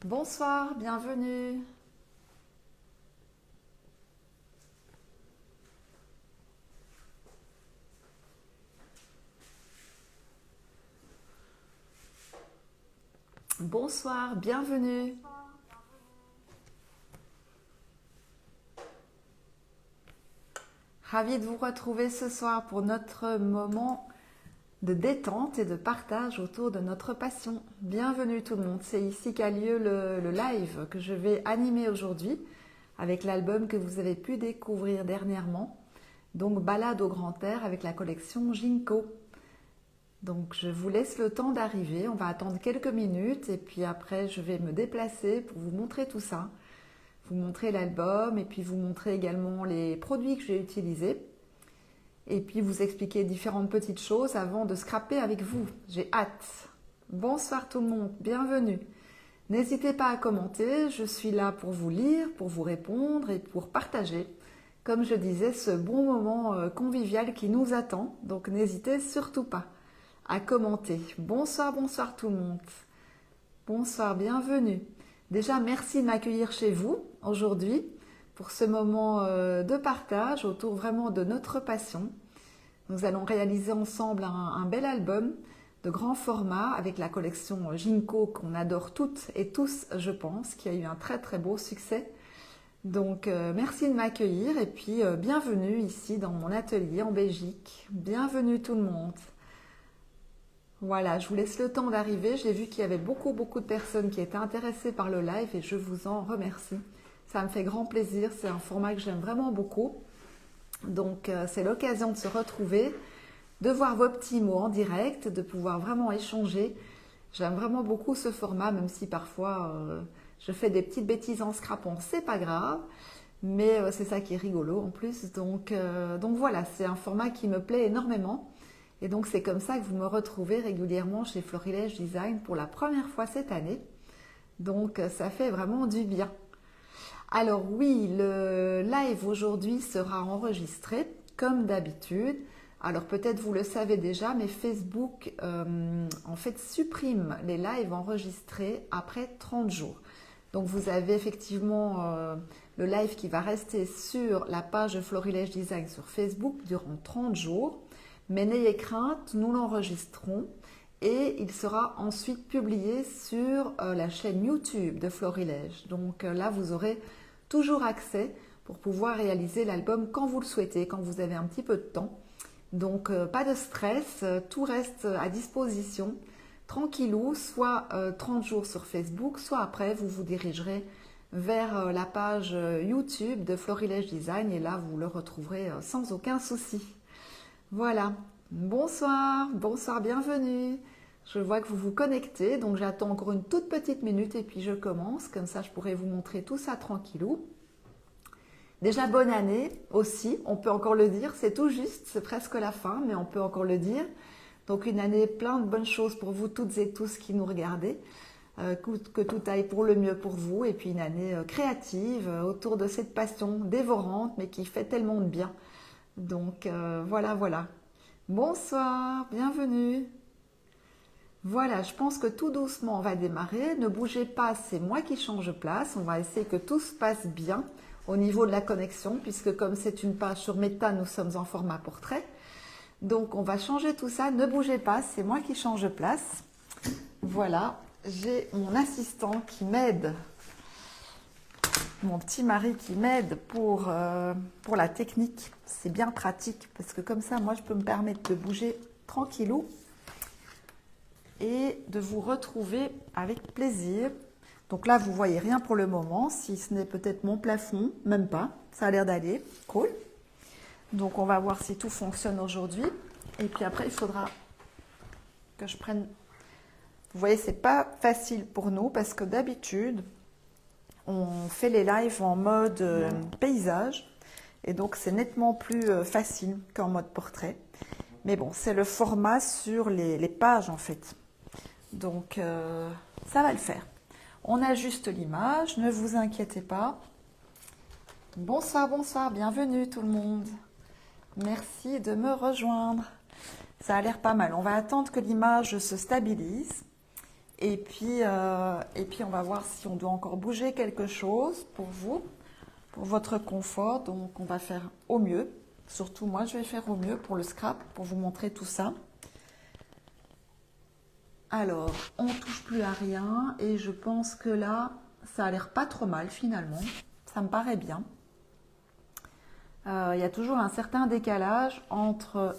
Bonsoir, bienvenue. Bonsoir, bienvenue. Ravi de vous retrouver ce soir pour notre moment de détente et de partage autour de notre passion. Bienvenue tout le monde, c'est ici qu'a lieu le live que je vais animer aujourd'hui avec l'album que vous avez pu découvrir dernièrement, donc Balade au grand air avec la collection Ginkgo. Donc je vous laisse le temps d'arriver, on va attendre quelques minutes et puis après je vais me déplacer pour vous montrer tout ça, vous montrer l'album et puis vous montrer également les produits que j'ai utilisés et puis vous expliquer différentes petites choses avant de scraper avec vous. J'ai hâte. Bonsoir tout le monde, bienvenue. N'hésitez pas à commenter, je suis là pour vous lire, pour vous répondre et pour partager, comme je disais, ce bon moment convivial qui nous attend. Donc n'hésitez surtout pas à commenter. Bonsoir, bonsoir tout le monde. Bonsoir, bienvenue. Déjà, merci de m'accueillir chez vous aujourd'hui pour ce moment de partage autour vraiment de notre passion. Nous allons réaliser ensemble un bel album de grand format avec la collection Ginkgo qu'on adore toutes et tous, je pense, qui a eu un très très beau succès. Donc merci de m'accueillir et puis bienvenue ici dans mon atelier en Belgique. Bienvenue tout le monde. Voilà, je vous laisse le temps d'arriver. J'ai vu qu'il y avait beaucoup de personnes qui étaient intéressées par le live et je vous en remercie. Ça me fait grand plaisir, c'est un format que j'aime vraiment beaucoup. Donc c'est l'occasion de se retrouver, de voir vos petits mots en direct, de pouvoir vraiment échanger. J'aime vraiment beaucoup ce format, même si parfois je fais des petites bêtises en scrapant, c'est pas grave. Mais c'est ça qui est rigolo en plus. Donc voilà, c'est un format qui me plaît énormément. Et donc c'est comme ça que vous me retrouvez régulièrement chez Florilège Design pour la première fois cette année. Donc ça fait vraiment du bien. Alors oui, le live aujourd'hui sera enregistré comme d'habitude. Alors peut-être vous le savez déjà, mais Facebook en fait supprime les lives enregistrés après 30 jours. Donc vous avez effectivement le live qui va rester sur la page Florilège Design sur Facebook durant 30 jours. Mais n'ayez crainte, nous l'enregistrons et il sera ensuite publié sur la chaîne YouTube de Florilège. Donc là, vous aurez toujours accès pour pouvoir réaliser l'album quand vous le souhaitez, quand vous avez un petit peu de temps. Donc pas de stress, tout reste à disposition, tranquillou, soit 30 jours sur Facebook, soit après vous vous dirigerez vers la page YouTube de Florilège Design et là vous le retrouverez sans aucun souci. Voilà, bonsoir, bonsoir, bienvenue. Je vois que vous vous connectez, donc j'attends encore une toute petite minute et puis je commence. Comme ça, je pourrai vous montrer tout ça tranquillou. Déjà, bonne année aussi, on peut encore le dire, c'est tout juste, c'est presque la fin, mais on peut encore le dire. Donc une année plein de bonnes choses pour vous toutes et tous qui nous regardez. Que tout aille pour le mieux pour vous et puis une année créative autour de cette passion dévorante mais qui fait tellement de bien. Donc voilà. Bonsoir, bienvenue. Voilà, je pense que tout doucement on va démarrer. Ne bougez pas, c'est moi qui change de place. On va essayer que tout se passe bien au niveau de la connexion puisque comme c'est une page sur Meta, nous sommes en format portrait. Donc on va changer tout ça. Ne bougez pas, c'est moi qui change de place. Voilà, j'ai mon assistant qui m'aide. Mon petit mari qui m'aide pour la technique. C'est bien pratique parce que comme ça, moi, je peux me permettre de bouger tranquillou et de vous retrouver avec plaisir. Donc là, vous voyez rien pour le moment, si ce n'est peut-être mon plafond, même pas. Ça a l'air d'aller, cool. Donc on va voir si tout fonctionne aujourd'hui. Et puis après, il faudra que je prenne... Vous voyez, c'est pas facile pour nous parce que d'habitude, on fait les lives en mode paysage et donc c'est nettement plus facile qu'en mode portrait. Mais bon, c'est le format sur les pages en fait. Donc ça va le faire. On ajuste l'image, ne vous inquiétez pas. Bonsoir, bonsoir, bienvenue tout le monde. Merci de me rejoindre. Ça a l'air pas mal. On va attendre que l'image se stabilise. Et puis on va voir si on doit encore bouger quelque chose pour vous, pour votre confort. Donc on va faire au mieux. Surtout moi, je vais faire au mieux pour le scrap, pour vous montrer tout ça. Alors, on ne touche plus à rien et je pense que là, ça a l'air pas trop mal finalement. Ça me paraît bien. Il y a toujours un certain décalage entre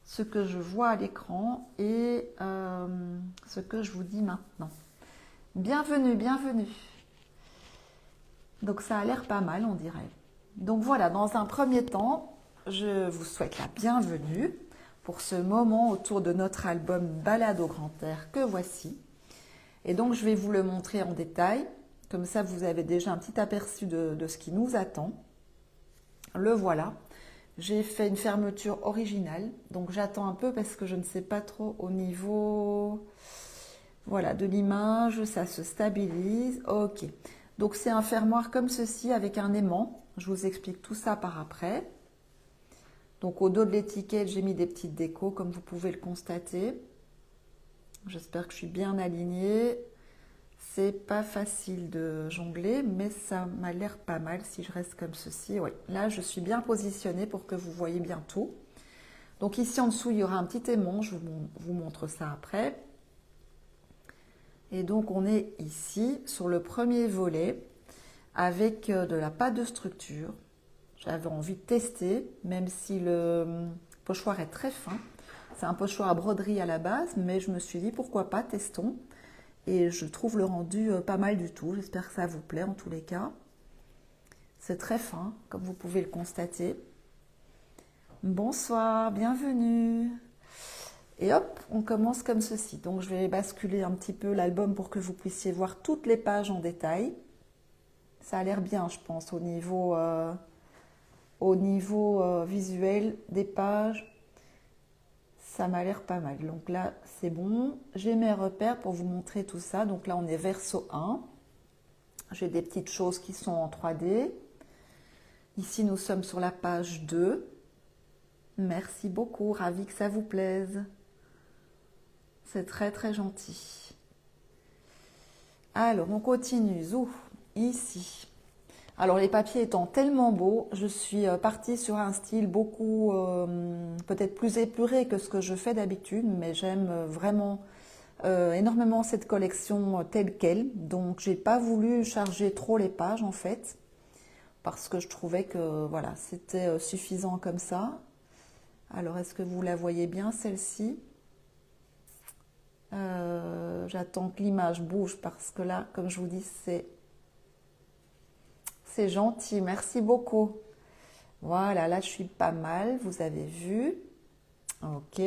ce que je vois à l'écran et ce que je vous dis maintenant. Bienvenue, bienvenue. Donc ça a l'air pas mal, on dirait. Donc voilà, dans un premier temps, je vous souhaite la bienvenue pour ce moment autour de notre album Balade au grand air que voici. Et donc je vais vous le montrer en détail, comme ça vous avez déjà un petit aperçu de ce qui nous attend. Le voilà. J'ai fait une fermeture originale, donc j'attends un peu parce que je ne sais pas trop au niveau voilà, de l'image, ça se stabilise. Ok, donc c'est un fermoir comme ceci avec un aimant. Je vous explique tout ça par après. Donc au dos de l'étiquette, j'ai mis des petites décos comme vous pouvez le constater. J'espère que je suis bien alignée. C'est pas facile de jongler, mais ça m'a l'air pas mal si je reste comme ceci. Oui, là je suis bien positionnée pour que vous voyez bien tout. Donc ici en dessous, il y aura un petit aimant, je vous montre ça après. Et donc on est ici sur le premier volet avec de la pâte de structure. J'avais envie de tester, même si le pochoir est très fin. C'est un pochoir à broderie à la base, mais je me suis dit pourquoi pas, testons. Et je trouve le rendu pas mal du tout. J'espère que ça vous plaît en tous les cas. C'est très fin, comme vous pouvez le constater. Bonsoir, bienvenue. Et hop, on commence comme ceci. Donc je vais basculer un petit peu l'album pour que vous puissiez voir toutes les pages en détail. Ça a l'air bien, je pense, au niveau visuel des pages. Ça m'a l'air pas mal. Donc là, c'est bon. J'ai mes repères pour vous montrer tout ça. Donc là, on est verso 1. J'ai des petites choses qui sont en 3D. Ici, nous sommes sur la page 2. Merci beaucoup. Ravi que ça vous plaise. C'est très, très gentil. Alors, on continue. Zou, ici. Alors, les papiers étant tellement beaux, je suis partie sur un style beaucoup, peut-être plus épuré que ce que je fais d'habitude, mais j'aime vraiment énormément cette collection telle qu'elle. Donc, j'ai pas voulu charger trop les pages en fait, parce que je trouvais que voilà, c'était suffisant comme ça. Alors, est-ce que vous la voyez bien celle-ci? J'attends que l'image bouge parce que là, comme je vous dis, c'est gentil, merci beaucoup. Voilà, là je suis pas mal, vous avez vu. Ok.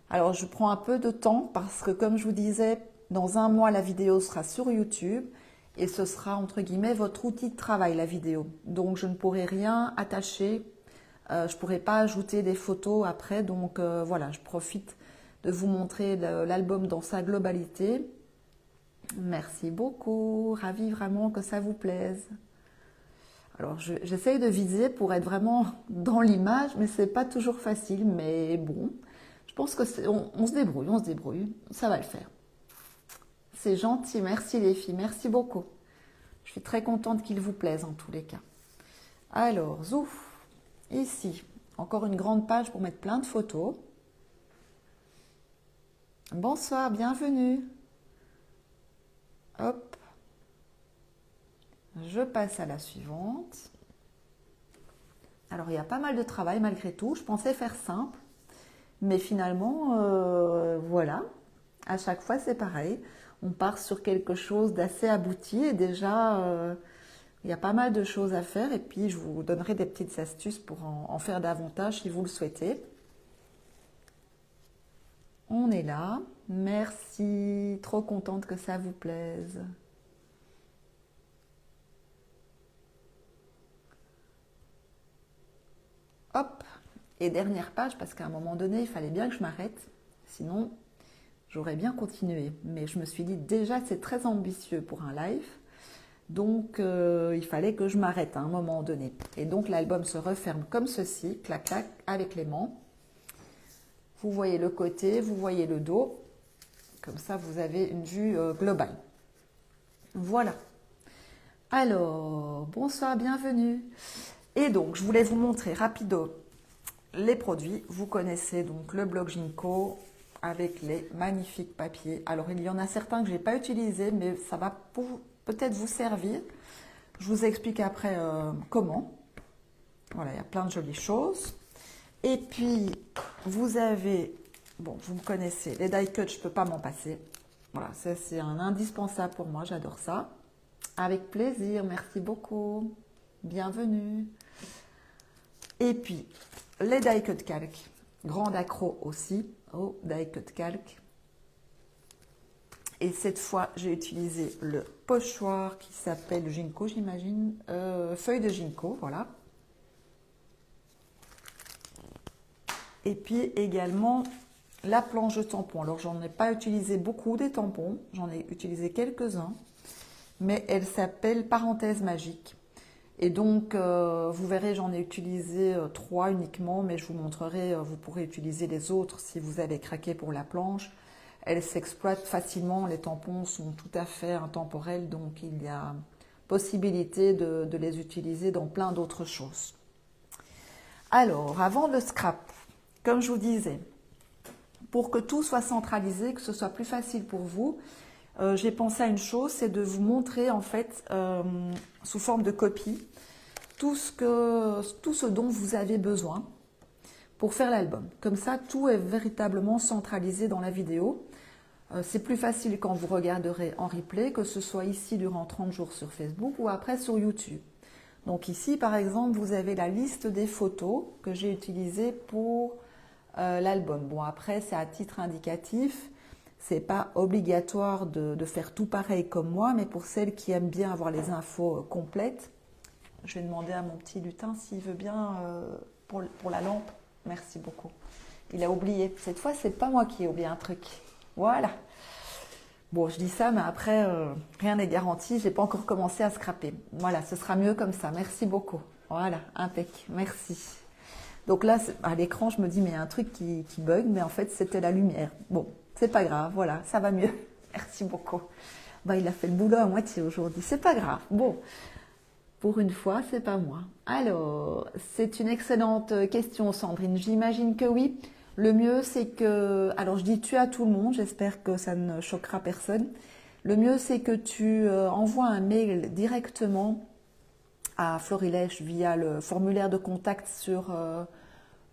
Alors je prends un peu de temps parce que comme je vous disais, dans un mois la vidéo sera sur YouTube et ce sera entre guillemets votre outil de travail, la vidéo. Donc je ne pourrai rien attacher, je ne pourrai pas ajouter des photos après. Donc voilà, je profite de vous montrer l'album dans sa globalité. Merci beaucoup, ravie vraiment que ça vous plaise. Alors, j'essaye de viser pour être vraiment dans l'image, mais c'est pas toujours facile. Mais bon, je pense que on se débrouille, ça va le faire. C'est gentil, merci les filles, merci beaucoup. Je suis très contente qu'il vous plaise en tous les cas. Alors, zouf, ici, encore une grande page pour mettre plein de photos. Bonsoir, bienvenue. Hop. Je passe à la suivante. Alors, il y a pas mal de travail malgré tout. Je pensais faire simple, mais finalement, voilà. À chaque fois, c'est pareil. On part sur quelque chose d'assez abouti et déjà, il y a pas mal de choses à faire. Et puis, je vous donnerai des petites astuces pour en faire davantage si vous le souhaitez. On est là. Merci. Trop contente que ça vous plaise. Hop, et dernière page, parce qu'à un moment donné, il fallait bien que je m'arrête. Sinon, j'aurais bien continué. Mais je me suis dit, déjà, c'est très ambitieux pour un live. Donc, il fallait que je m'arrête à un moment donné. Et donc, l'album se referme comme ceci, clac, clac, avec l'aimant. Vous voyez le côté, vous voyez le dos. Comme ça, vous avez une vue globale. Voilà. Alors, bonsoir, bienvenue. Et donc, je voulais vous montrer rapido les produits. Vous connaissez donc le bloc Ginkgo avec les magnifiques papiers. Alors, il y en a certains que je n'ai pas utilisés, mais ça va peut-être vous servir. Je vous explique après comment. Voilà, il y a plein de jolies choses. Et puis, vous avez, bon, vous me connaissez, les die cuts, je ne peux pas m'en passer. Voilà, ça c'est un indispensable pour moi, j'adore ça. Avec plaisir, merci beaucoup. Bienvenue. Et puis, les die cut calque, grande accro aussi, au die cut calque. Et cette fois, j'ai utilisé le pochoir qui s'appelle Ginkgo, j'imagine, feuille de Ginkgo, voilà. Et puis également la planche de tampons. Alors, j'en ai pas utilisé beaucoup des tampons, j'en ai utilisé quelques-uns, mais elle s'appelle Parenthèse magique. Et donc, vous verrez, j'en ai utilisé 3 uniquement, mais je vous montrerai, vous pourrez utiliser les autres si vous avez craqué pour la planche. Elles s'exploitent facilement, les tampons sont tout à fait intemporels, donc il y a possibilité de les utiliser dans plein d'autres choses. Alors, avant le scrap, comme je vous disais, pour que tout soit centralisé, que ce soit plus facile pour vous, j'ai pensé à une chose, c'est de vous montrer en fait sous forme de copie tout ce dont vous avez besoin pour faire l'album. Comme ça, tout est véritablement centralisé dans la vidéo. C'est plus facile quand vous regarderez en replay, que ce soit ici durant 30 jours sur Facebook ou après sur YouTube. Donc ici, par exemple, vous avez la liste des photos que j'ai utilisées pour l'album. Bon, après, c'est à titre indicatif. C'est pas obligatoire de faire tout pareil comme moi, mais pour celles qui aiment bien avoir les infos complètes, je vais demander à mon petit lutin s'il veut bien pour la lampe. Merci beaucoup. Il a oublié. Cette fois, c'est pas moi qui ai oublié un truc. Voilà. Bon, je dis ça, mais après, rien n'est garanti. J'ai pas encore commencé à scraper. Voilà, ce sera mieux comme ça. Merci beaucoup. Voilà, impec. Merci. Donc là, à l'écran, je me dis, mais il y a un truc qui bug, mais en fait, c'était la lumière. Bon, c'est pas grave. Voilà, ça va mieux. Merci beaucoup. Bah, il a fait le boulot à moitié aujourd'hui. C'est pas grave. Bon. Pour une fois, c'est pas moi. Alors, c'est une excellente question, Sandrine. J'imagine que oui. Le mieux, c'est que... Alors, je dis tu à tout le monde. J'espère que ça ne choquera personne. Le mieux, c'est que tu envoies un mail directement à Florilège via le formulaire de contact sur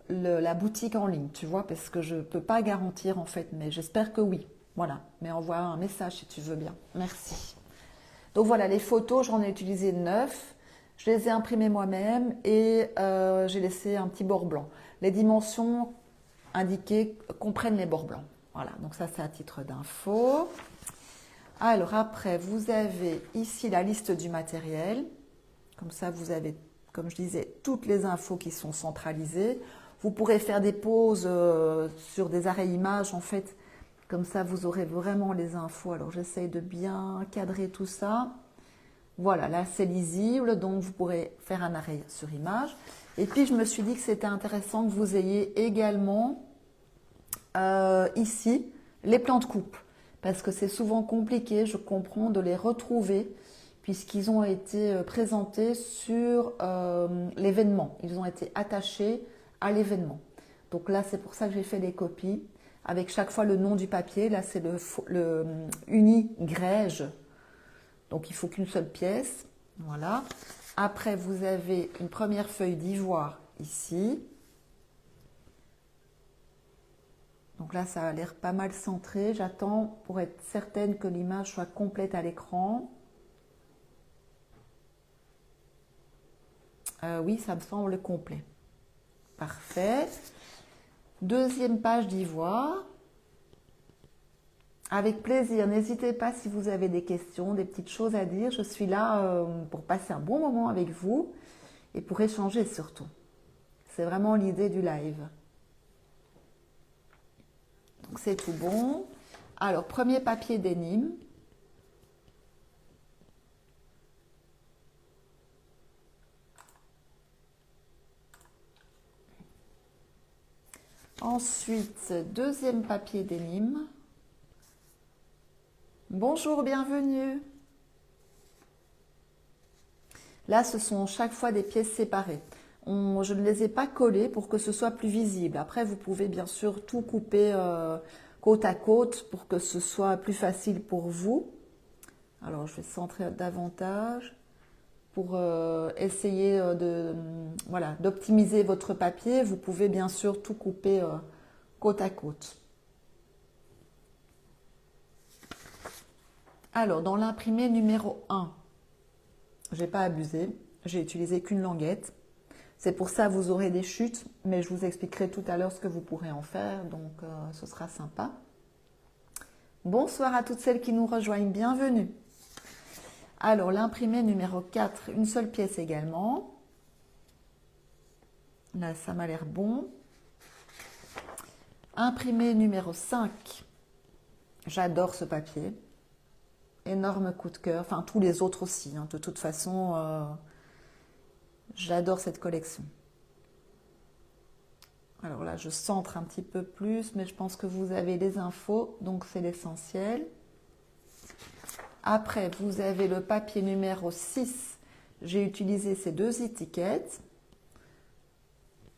la boutique en ligne, tu vois, parce que je ne peux pas garantir, en fait, mais j'espère que oui. Voilà. Mais envoie un message si tu veux bien. Merci. Donc voilà, les photos, j'en ai utilisé 9. Je les ai imprimées moi-même et j'ai laissé un petit bord blanc. Les dimensions indiquées comprennent les bords blancs. Voilà, donc ça c'est à titre d'info. Alors après, vous avez ici la liste du matériel. Comme ça, vous avez, comme je disais, toutes les infos qui sont centralisées. Vous pourrez faire des pauses sur des arrêts images en fait. Comme ça, vous aurez vraiment les infos. Alors, j'essaye de bien cadrer tout ça. Voilà, là, c'est lisible, donc vous pourrez faire un arrêt sur image. Et puis, je me suis dit que c'était intéressant que vous ayez également ici les plans de coupe. Parce que c'est souvent compliqué, je comprends, de les retrouver puisqu'ils ont été présentés sur l'événement. Ils ont été attachés à l'événement. Donc là, c'est pour ça que j'ai fait des copies avec chaque fois le nom du papier. Là, c'est le uni grège. Donc, il faut qu'une seule pièce. Voilà. Après, vous avez une première feuille d'ivoire ici. Donc là, ça a l'air pas mal centré. J'attends pour être certaine que l'image soit complète à l'écran. Oui, ça me semble complet. Parfait. Deuxième page d'ivoire. Avec plaisir, n'hésitez pas si vous avez des questions, des petites choses à dire. Je suis là pour passer un bon moment avec vous et pour échanger surtout. C'est vraiment l'idée du live. Donc c'est tout bon. Alors, premier papier d'énigme. Ensuite, deuxième papier d'énigme. Bonjour, bienvenue. Là, ce sont chaque fois des pièces séparées. Je ne les ai pas collées pour que ce soit plus visible. Après, vous pouvez bien sûr tout couper côte à côte pour que ce soit plus facile pour vous. Alors, je vais centrer davantage pour essayer voilà, d'optimiser votre papier. Vous pouvez bien sûr tout couper côte à côte. Alors, dans l'imprimé numéro 1, je n'ai pas abusé. J'ai utilisé qu'une languette. C'est pour ça que vous aurez des chutes, mais je vous expliquerai tout à l'heure ce que vous pourrez en faire, donc ce sera sympa. Bonsoir à toutes celles qui nous rejoignent, bienvenue. Alors, l'imprimé numéro 4, une seule pièce également. Là, ça m'a l'air bon. Imprimé numéro 5, j'adore ce papier. Énorme coup de cœur, enfin tous les autres aussi, hein. De toute façon, j'adore cette collection. Alors là, je centre un petit peu plus, mais je pense que vous avez les infos, donc c'est l'essentiel. Après, vous avez le papier numéro 6. J'ai utilisé ces deux étiquettes.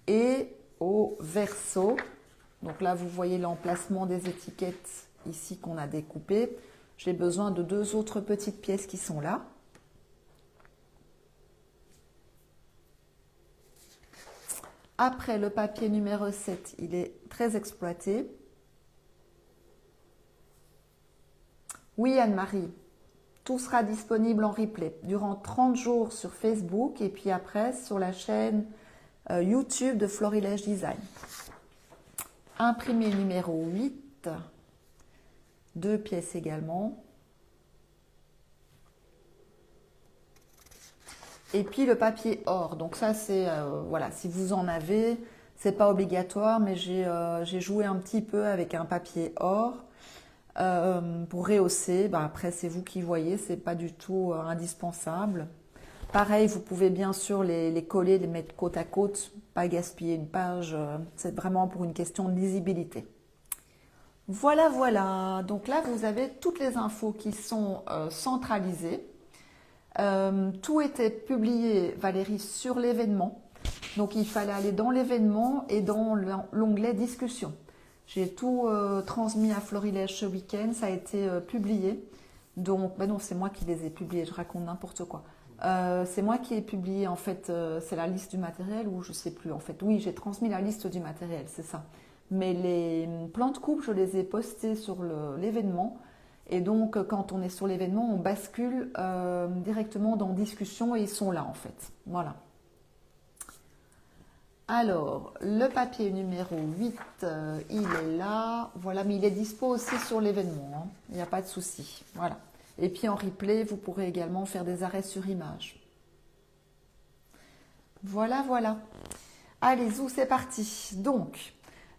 Et au verso, donc là, vous voyez l'emplacement des étiquettes ici qu'on a découpées. J'ai besoin de deux autres petites pièces qui sont là. Après, le papier numéro 7, il est très exploité. Oui, Anne-Marie, tout sera disponible en replay durant 30 jours sur Facebook et puis après sur la chaîne YouTube de Florilège Design. Imprimé numéro 8, deux pièces également. Et puis le papier or, donc ça c'est, voilà, si vous en avez, c'est pas obligatoire, mais j'ai joué un petit peu avec un papier or pour rehausser. Ben, après c'est vous qui voyez, c'est pas du tout indispensable. Pareil, vous pouvez bien sûr les coller, les mettre côte à côte, pas gaspiller une page, c'est vraiment pour une question de lisibilité. Voilà, voilà, donc là vous avez toutes les infos qui sont centralisées. Tout était publié, Valérie, sur l'événement. Donc il fallait aller dans l'événement et dans l'onglet discussion. J'ai tout transmis à Florilège ce week-end, ça a été publié. Donc, ben non, c'est moi qui les ai publiés, je raconte n'importe quoi. C'est moi qui ai publié, en fait, c'est la liste du matériel ou je sais plus, en fait. Oui, j'ai transmis la liste du matériel, c'est ça. Mais les plans de coupe, je les ai postés sur l'événement. Et donc, quand on est sur l'événement, on bascule directement dans discussion et ils sont là, en fait. Voilà. Alors, le papier numéro 8, il est là. Voilà, mais il est dispo aussi sur l'événement, hein. Il n'y a pas de souci. Voilà. Et puis en replay, vous pourrez également faire des arrêts sur image. Voilà, voilà. Allez, zou, c'est parti. Donc,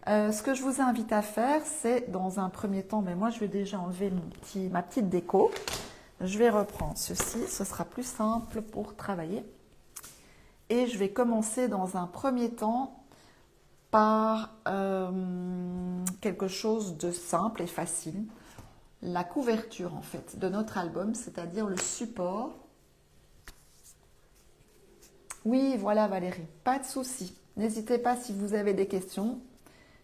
ce que je vous invite à faire, c'est dans un premier temps, mais moi je vais déjà enlever ma petite déco. Je vais reprendre ceci, ce sera plus simple pour travailler. Et je vais commencer dans un premier temps par quelque chose de simple et facile. La couverture en fait de notre album, c'est-à-dire le support. Oui, voilà Valérie, pas de souci. N'hésitez pas si vous avez des questions.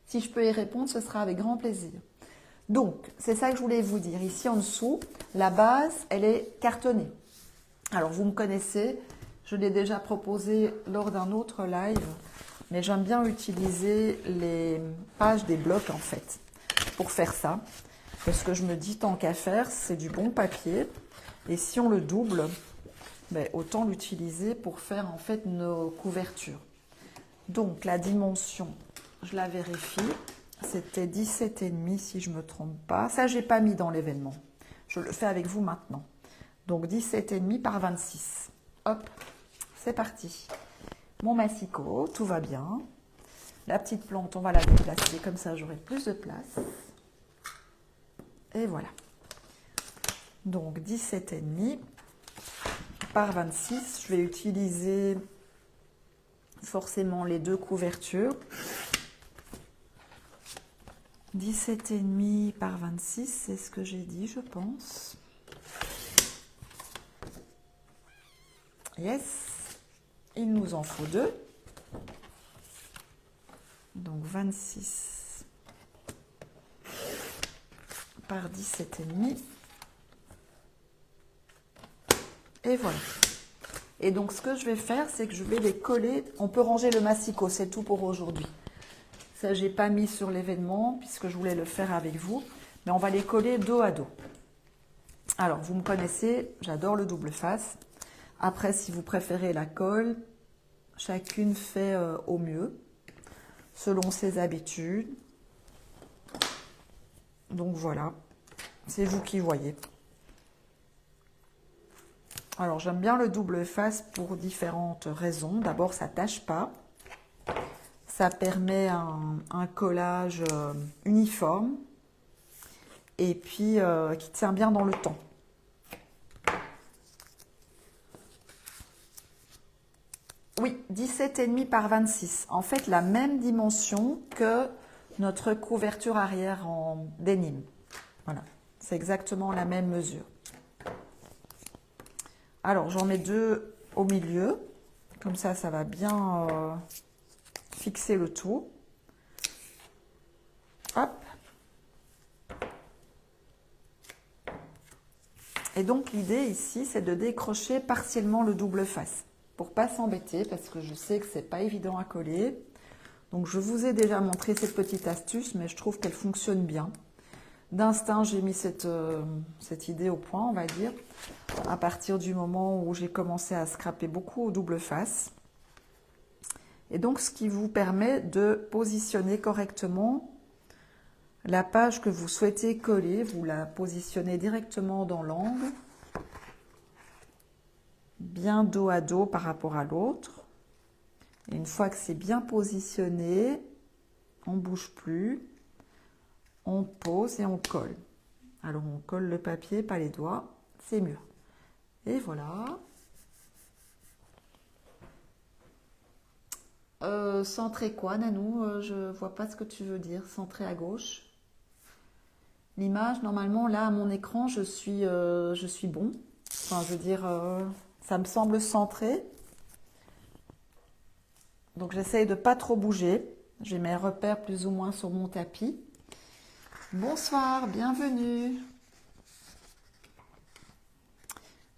Si je peux y répondre, ce sera avec grand plaisir. Donc, c'est ça que je voulais vous dire. Ici en dessous, la base, elle est cartonnée. Alors, vous me connaissez, je l'ai déjà proposé lors d'un autre live, mais j'aime bien utiliser les pages des blocs en fait pour faire ça. Parce que je me dis, tant qu'à faire, c'est du bon papier. Et si on le double, ben, autant l'utiliser pour faire en fait nos couvertures. Donc, la dimension, je la vérifie. C'était 17,5 si je ne me trompe pas. Ça, je n'ai pas mis dans l'événement. Je le fais avec vous maintenant. Donc, 17,5 par 26. Hop, c'est parti. Mon massicot, tout va bien. La petite plante, on va la déplacer. Comme ça, j'aurai plus de place. Et voilà. Donc 17,5 par 26. Je vais utiliser forcément les deux couvertures. 17,5 par 26, c'est ce que j'ai dit, je pense. Yes. Il nous en faut 2. Donc 26 par 17,5. Et voilà. Et donc ce que je vais faire, c'est que je vais les coller. On peut ranger le massicot, c'est tout pour aujourd'hui. Ça, j'ai pas mis sur l'événement puisque je voulais le faire avec vous. Mais on va les coller dos à dos. Alors, vous me connaissez, j'adore le double face. Après, si vous préférez la colle, chacune fait au mieux, selon ses habitudes. Donc voilà, c'est vous qui voyez. Alors, j'aime bien le double face pour différentes raisons. D'abord, ça ne tâche pas. Ça permet un collage uniforme et puis qui tient bien dans le temps. Oui, 17,5 par 26. En fait, la même dimension que notre couverture arrière en denim. Voilà, c'est exactement la même mesure. Alors, j'en mets 2 au milieu. Comme ça va bien fixer le tout. Hop. Et donc, l'idée ici, c'est de décrocher partiellement le double face. Pour pas s'embêter, parce que je sais que c'est pas évident à coller. Donc, je vous ai déjà montré cette petite astuce, mais je trouve qu'elle fonctionne bien. D'instinct, j'ai mis cette idée au point, on va dire, à partir du moment où j'ai commencé à scraper beaucoup au double face. Et donc, ce qui vous permet de positionner correctement la page que vous souhaitez coller. Vous la positionnez directement dans l'angle, bien dos à dos par rapport à l'autre. Et une fois que c'est bien positionné, on ne bouge plus. On pose et on colle. Alors, on colle le papier, pas les doigts, c'est mieux. Et voilà. Centrer quoi, Nanou? Je vois pas ce que tu veux dire. Centrer à gauche. L'image, normalement, là, à mon écran, je suis bon. Enfin, je veux dire, ça me semble centré. Donc, j'essaye de pas trop bouger. J'ai mes repères plus ou moins sur mon tapis. Bonsoir, bienvenue.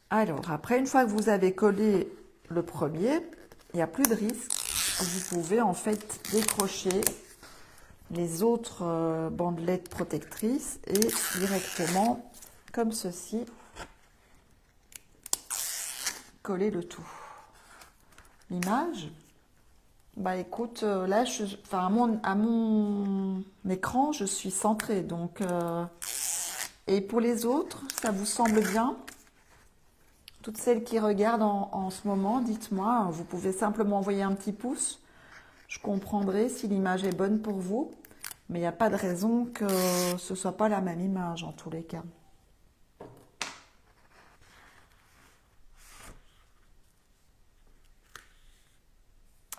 Alors, après, une fois que vous avez collé le premier, il n'y a plus de risque. Vous pouvez en fait décrocher les autres bandelettes protectrices et directement, comme ceci, coller le tout. L'image, bah écoute, là, à mon écran, je suis centrée. Donc, et pour les autres, ça vous semble bien? Toutes celles qui regardent en ce moment, dites-moi, vous pouvez simplement envoyer un petit pouce. Je comprendrai si l'image est bonne pour vous, mais il n'y a pas de raison que ce ne soit pas la même image en tous les cas.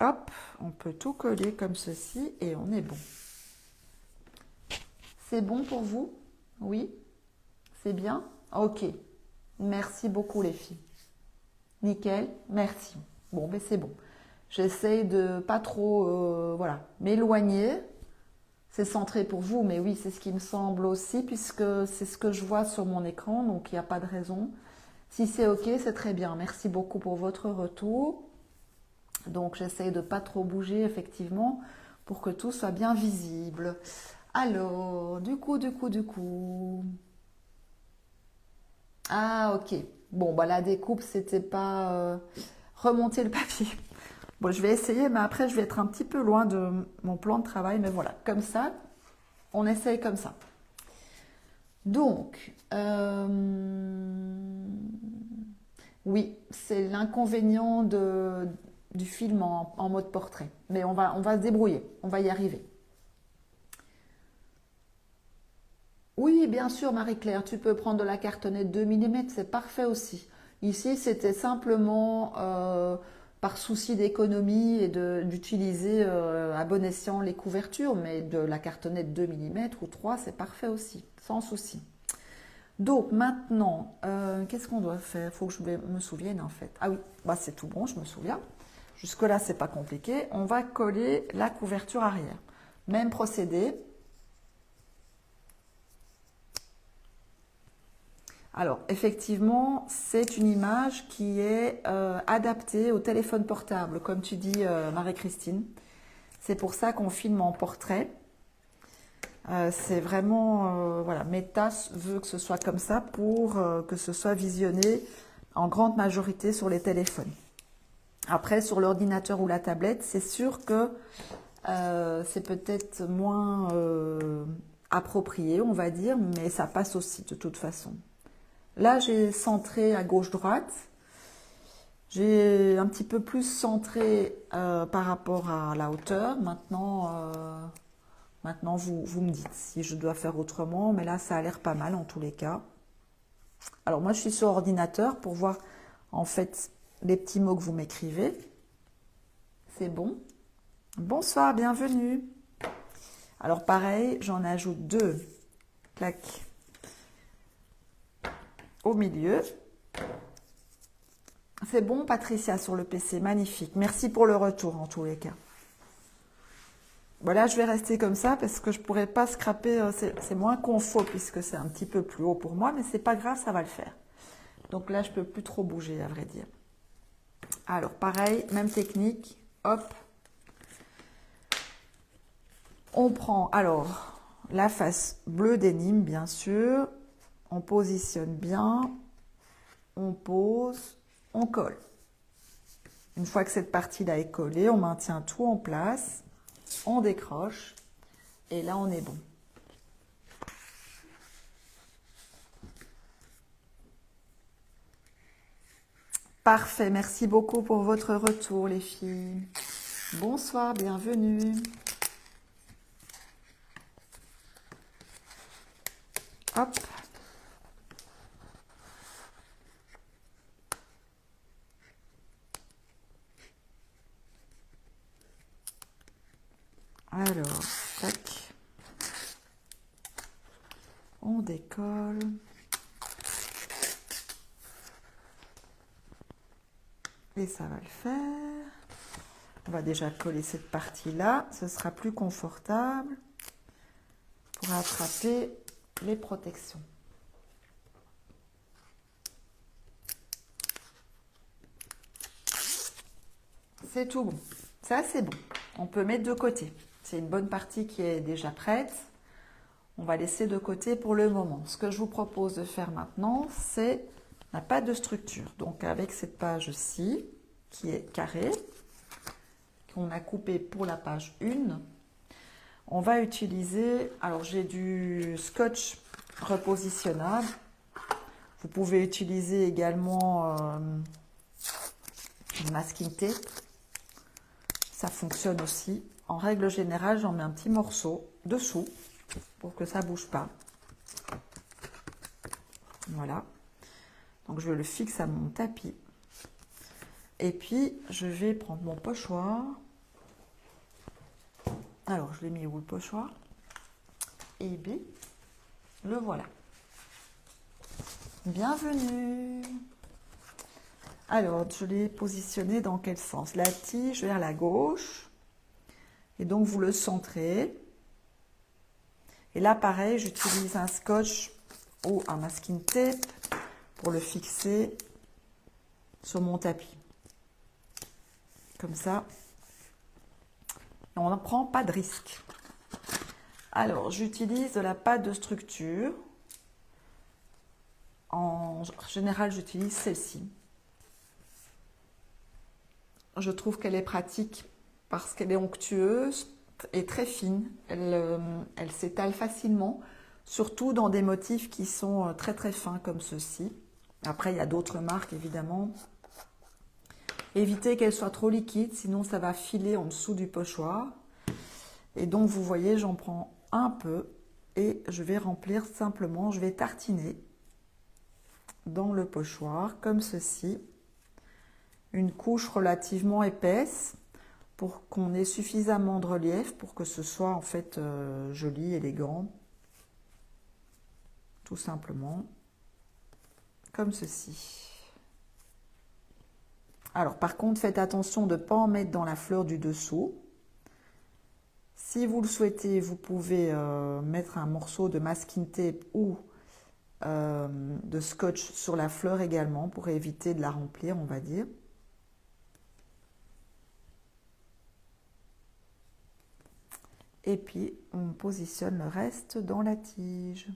Hop, on peut tout coller comme ceci et on est bon. C'est bon pour vous? Oui? C'est bien? Ok. Merci beaucoup les filles. Nickel, merci. Bon, ben c'est bon. J'essaye de pas trop m'éloigner. C'est centré pour vous, mais oui, c'est ce qui me semble aussi, puisque c'est ce que je vois sur mon écran, donc il n'y a pas de raison. Si c'est ok, c'est très bien. Merci beaucoup pour votre retour. Donc j'essaye de pas trop bouger, effectivement, pour que tout soit bien visible. Alors, du coup. Ah, ok. Bon, bah la découpe, c'était pas remonter le papier. Bon, je vais essayer, mais après, je vais être un petit peu loin de mon plan de travail. Mais voilà, comme ça, on essaye comme ça. Donc, oui, c'est l'inconvénient du film en mode portrait. Mais on va se débrouiller, on va y arriver. Oui, bien sûr, Marie-Claire, tu peux prendre de la cartonnette 2 mm, c'est parfait aussi. Ici, c'était simplement par souci d'économie et d'utiliser à bon escient les couvertures, mais de la cartonnette 2 mm ou 3, c'est parfait aussi, sans souci. Donc maintenant, qu'est-ce qu'on doit faire? Il faut que je me souvienne en fait. Ah oui, bah, c'est tout bon, je me souviens. Jusque-là, c'est pas compliqué. On va coller la couverture arrière. Même procédé. Alors, effectivement, c'est une image qui est adaptée au téléphone portable, comme tu dis, Marie-Christine. C'est pour ça qu'on filme en portrait. C'est vraiment, voilà, Meta veut que ce soit comme ça pour que ce soit visionné en grande majorité sur les téléphones. Après, sur l'ordinateur ou la tablette, c'est sûr que c'est peut-être moins approprié, on va dire, mais ça passe aussi de toute façon. Là, j'ai centré à gauche-droite. J'ai un petit peu plus centré par rapport à la hauteur. Maintenant vous me dites si je dois faire autrement, mais là, ça a l'air pas mal en tous les cas. Alors, moi, je suis sur ordinateur pour voir, en fait, les petits mots que vous m'écrivez. C'est bon. Bonsoir, bienvenue. Alors, pareil, j'en ajoute 2. Clac. Au milieu. C'est bon, Patricia, sur le PC. Magnifique. Merci pour le retour, en tous les cas. Voilà, je vais rester comme ça parce que je ne pourrais pas scraper. C'est moins confort puisque c'est un petit peu plus haut pour moi, mais c'est pas grave, ça va le faire. Donc là, je ne peux plus trop bouger, à vrai dire. Alors, pareil, même technique. Hop. On prend, alors, la face bleue des Nîmes, bien sûr. On positionne bien. On pose. On colle. Une fois que cette partie-là est collée, on maintient tout en place. On décroche. Et là, on est bon. Parfait, merci beaucoup pour votre retour, les filles. Bonsoir, bienvenue. Hop. Alors, tac. On décolle. Et ça va le faire. On va déjà coller cette partie-là. Ce sera plus confortable pour attraper les protections. C'est tout bon. Ça, c'est bon. On peut mettre de côté. C'est une bonne partie qui est déjà prête. On va laisser de côté pour le moment. Ce que je vous propose de faire maintenant, c'est la pâte de structure. Donc, avec cette page-ci, qui est carrée, qu'on a coupée pour la page 1, on va utiliser, alors j'ai du scotch repositionnable. Vous pouvez utiliser également du masking tape. Ça fonctionne aussi. En règle générale, j'en mets un petit morceau dessous pour que ça ne bouge pas. Voilà. Donc, je le fixe à mon tapis. Et puis, je vais prendre mon pochoir. Alors, je l'ai mis où le pochoir? Et bien, le voilà. Bienvenue. Alors, je l'ai positionné dans quel sens? La tige vers la gauche. Et donc, vous le centrez. Et là, pareil, j'utilise un scotch ou un masking tape pour le fixer sur mon tapis. Comme ça. Et on n'en prend pas de risque. Alors, j'utilise de la pâte de structure. En général, j'utilise celle-ci. Je trouve qu'elle est pratique parce qu'elle est onctueuse et très fine. Elle s'étale facilement, surtout dans des motifs qui sont très très fins comme ceux-ci. Après, il y a d'autres marques évidemment. Évitez qu'elle soit trop liquide, sinon ça va filer en dessous du pochoir. Et donc, vous voyez, j'en prends un peu et je vais remplir simplement, je vais tartiner dans le pochoir comme ceci. une couche relativement épaisse pour qu'on ait suffisamment de relief pour que ce soit en fait joli, élégant. Tout simplement, comme ceci. Alors par contre, faites attention de ne pas en mettre dans la fleur du dessous. Si vous le souhaitez, vous pouvez mettre un morceau de masking tape ou de scotch sur la fleur également pour éviter de la remplir, on va dire. Et puis, on positionne le reste dans la tige.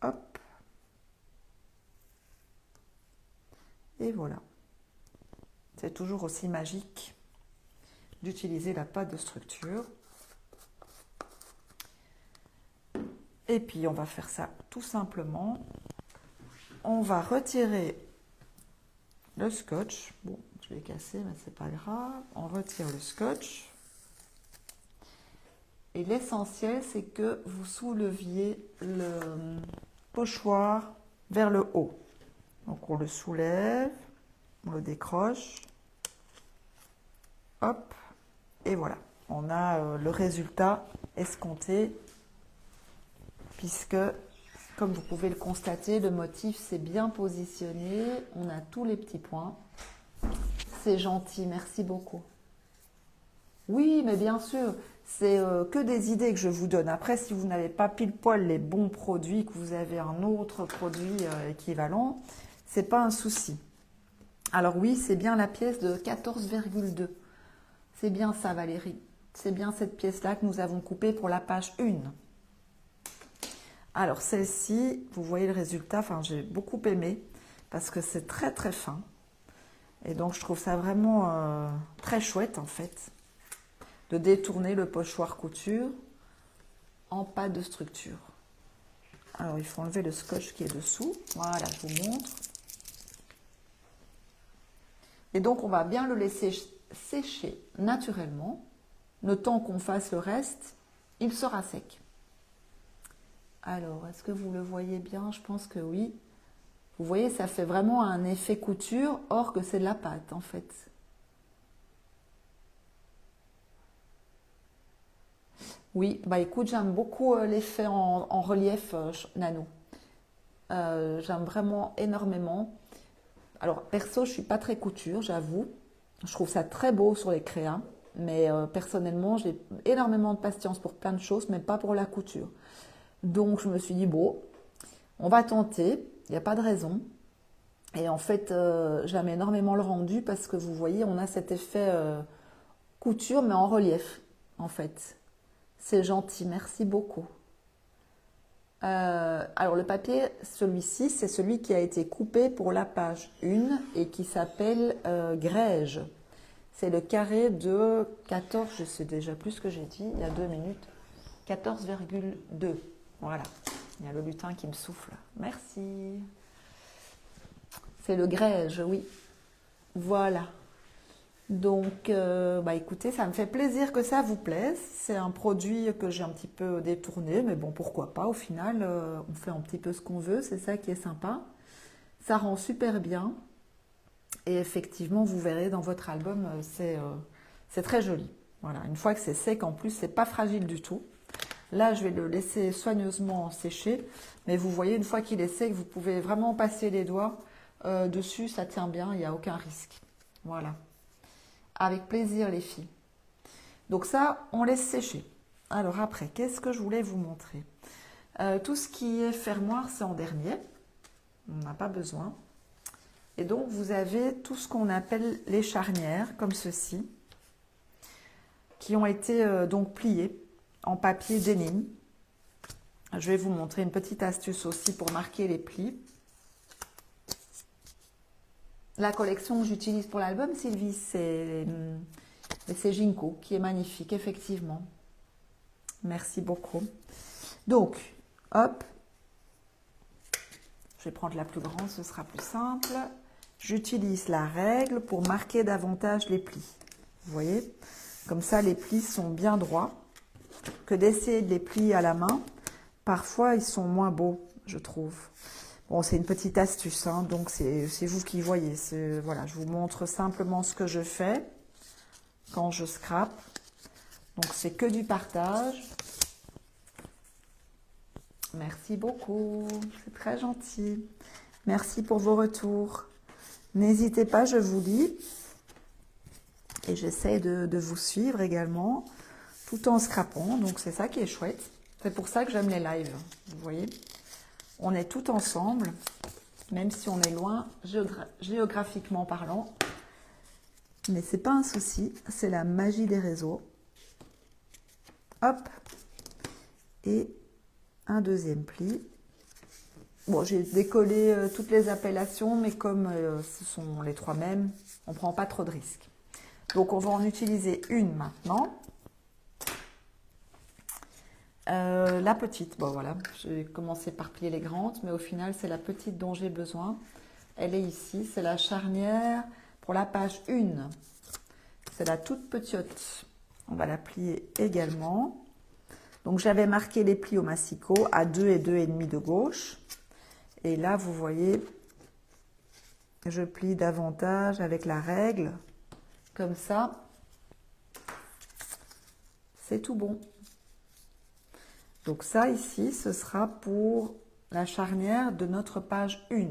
Hop. Et voilà. C'est toujours aussi magique d'utiliser la pâte de structure. Et puis, on va faire ça tout simplement. On va retirer le scotch. Bon, je l'ai cassé, mais c'est pas grave. On retire le scotch. Et l'essentiel, c'est que vous souleviez le pochoir vers le haut. Donc, on le soulève, on le décroche. Hop, et voilà. On a le résultat escompté, puisque, comme vous pouvez le constater, le motif s'est bien positionné. On a tous les petits points. C'est gentil, merci beaucoup. Oui, mais bien sûr, c'est que des idées que je vous donne. Après, si vous n'avez pas pile poil les bons produits, que vous avez un autre produit équivalent, c'est pas un souci. Alors oui, c'est bien la pièce de 14,2. C'est bien ça, Valérie. C'est bien cette pièce-là que nous avons coupée pour la page 1. Alors celle-ci, vous voyez le résultat, enfin j'ai beaucoup aimé parce que c'est très très fin. Et donc je trouve ça vraiment très chouette en fait de détourner le pochoir couture en pâte de structure. Alors il faut enlever le scotch qui est dessous. Voilà, je vous montre. Et donc on va bien le laisser sécher naturellement. Le temps qu'on fasse le reste, il sera sec. Alors, est-ce que vous le voyez bien? Je pense que oui. Vous voyez, ça fait vraiment un effet couture, or que c'est de la pâte en fait. Oui, bah écoute, j'aime beaucoup l'effet en relief nano. J'aime vraiment énormément. Alors, perso, je ne suis pas très couture, j'avoue. Je trouve ça très beau sur les créas. Mais personnellement, j'ai énormément de patience pour plein de choses, mais pas pour la couture. Donc, je me suis dit, bon, on va tenter, il n'y a pas de raison. Et en fait, j'aime énormément le rendu parce que vous voyez, on a cet effet couture, mais en relief, en fait. C'est gentil, merci beaucoup. Alors, le papier, celui-ci, c'est celui qui a été coupé pour la page 1 et qui s'appelle Grège. C'est le carré de 14, je sais déjà plus ce que j'ai dit, il y a 2 minutes, 14,2. Voilà, il y a le lutin qui me souffle. Merci. C'est le Grège, oui. Voilà. Donc, bah écoutez, ça me fait plaisir que ça vous plaise. C'est un produit que j'ai un petit peu détourné, mais bon, pourquoi pas. Au final, on fait un petit peu ce qu'on veut, c'est ça qui est sympa. Ça rend super bien. Et effectivement, vous verrez dans votre album, c'est très joli. Voilà, une fois que c'est sec, en plus, c'est pas fragile du tout. Là, je vais le laisser soigneusement sécher. Mais vous voyez, une fois qu'il est sec, vous pouvez vraiment passer les doigts dessus. Ça tient bien, il n'y a aucun risque. Voilà. Avec plaisir, les filles. Donc ça, on laisse sécher. Alors après, qu'est-ce que je voulais vous montrer? Tout ce qui est fermoir, c'est en dernier. On n'a pas besoin. Et donc, vous avez tout ce qu'on appelle les charnières, comme ceci, qui ont été donc pliées en papier dénime. Je vais vous montrer une petite astuce aussi pour marquer les plis. La collection que j'utilise pour l'album, Sylvie, c'est Ginkgo, qui est magnifique, effectivement. Merci beaucoup. Donc, hop, je vais prendre la plus grande, ce sera plus simple. J'utilise la règle pour marquer davantage les plis. Vous voyez? Comme ça, les plis sont bien droits. Que d'essayer de les plier à la main, parfois, ils sont moins beaux, je trouve. Bon, c'est une petite astuce, hein, donc c'est vous qui voyez. Voilà, je vous montre simplement ce que je fais quand je scrape. Donc, c'est que du partage. Merci beaucoup, c'est très gentil. Merci pour vos retours. N'hésitez pas, je vous lis. Et j'essaie de vous suivre également, tout en scrapant. Donc, c'est ça qui est chouette. C'est pour ça que j'aime les lives, vous voyez. On est tout ensemble, même si on est loin géographiquement parlant. Mais c'est pas un souci, c'est la magie des réseaux. Hop. Et un deuxième pli. Bon, j'ai décollé toutes les appellations, mais comme ce sont les trois mêmes, on ne prend pas trop de risques. Donc, on va en utiliser une maintenant. La petite, bon voilà, j'ai commencé par plier les grandes, mais au final, c'est la petite dont j'ai besoin. Elle est ici, c'est la charnière pour la page 1. C'est la toute petite. On va la plier également. Donc, j'avais marqué les plis au massicot à 2 et 2,5 de gauche. Et là, vous voyez, je plie davantage avec la règle. Comme ça, c'est tout bon. Donc ça, ici, ce sera pour la charnière de notre page 1.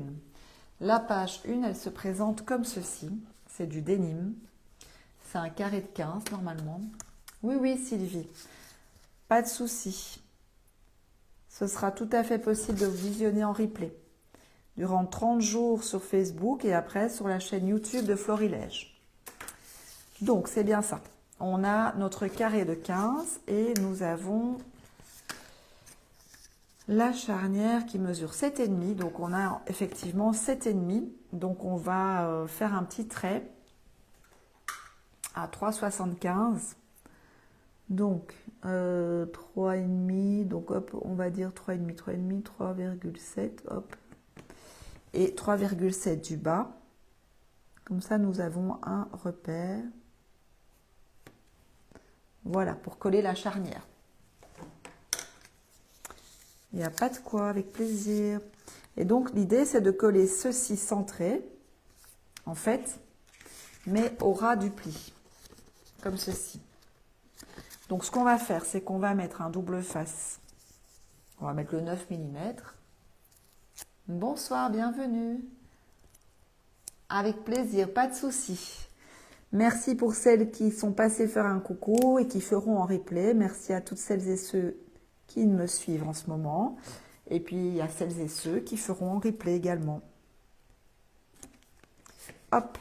La page 1, elle se présente comme ceci. C'est du denim. C'est un carré de 15, normalement. Oui, oui, Sylvie. Pas de souci. Ce sera tout à fait possible de vous visionner en replay. Durant 30 jours sur Facebook et après sur la chaîne YouTube de Florilège. Donc, c'est bien ça. On a notre carré de 15 et nous avons la charnière qui mesure 7,5. Donc, on a effectivement 7,5. Donc, on va faire un petit trait à 3,75. Donc, 3,5. Donc, hop, on va dire 3,5, 3,5, 3,7. Hop. Et 3,7 du bas. Comme ça, nous avons un repère. Voilà, pour coller la charnière. Il n'y a pas de quoi, avec plaisir. Et donc, l'idée, c'est de coller ceci centré, en fait, mais au ras du pli, comme ceci. Donc, ce qu'on va faire, c'est qu'on va mettre un double face. On va mettre le 9 mm. Bonsoir, bienvenue. Avec plaisir, pas de souci. Merci pour celles qui sont passées faire un coucou et qui feront en replay. Merci à toutes celles et ceux qui me suivent en ce moment. Et puis, il y a celles et ceux qui feront en replay également. Hop,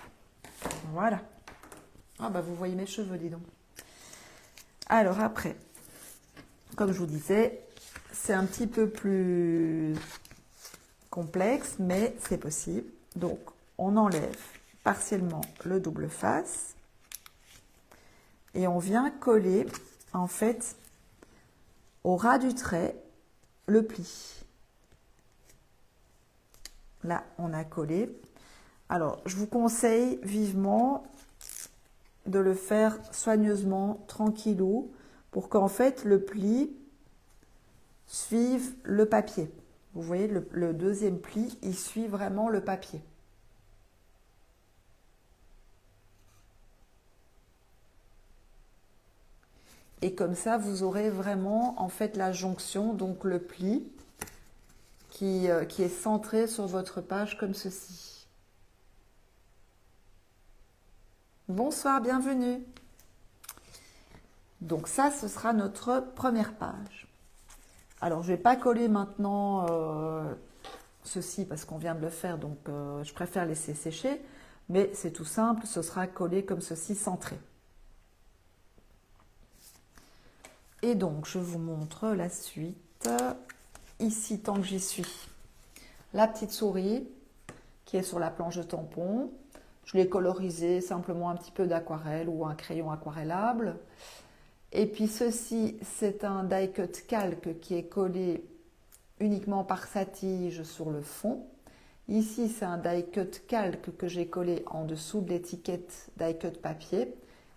voilà. Ah bah vous voyez mes cheveux, dis donc. Alors après, comme je vous disais, c'est un petit peu plus complexe, mais c'est possible. Donc, on enlève partiellement le double face et on vient coller, en fait, au ras du trait, le pli. Là, on a collé. Alors, je vous conseille vivement de le faire soigneusement, tranquillou, pour qu'en fait, le pli suive le papier. Vous voyez, le deuxième pli, il suit vraiment le papier. Et comme ça, vous aurez vraiment, en fait, la jonction, donc le pli, qui est centré sur votre page comme ceci. Bonsoir, bienvenue. Donc ça, ce sera notre première page. Alors, je ne vais pas coller maintenant ceci parce qu'on vient de le faire, donc je préfère laisser sécher. Mais c'est tout simple, ce sera collé comme ceci, centré. Et donc, je vous montre la suite. Ici, tant que j'y suis, la petite souris qui est sur la planche de tampon. Je l'ai colorisée simplement un petit peu d'aquarelle ou un crayon aquarellable. Et puis ceci, c'est un die cut calque qui est collé uniquement par sa tige sur le fond. Ici, c'est un die cut calque que j'ai collé en dessous de l'étiquette die cut papier,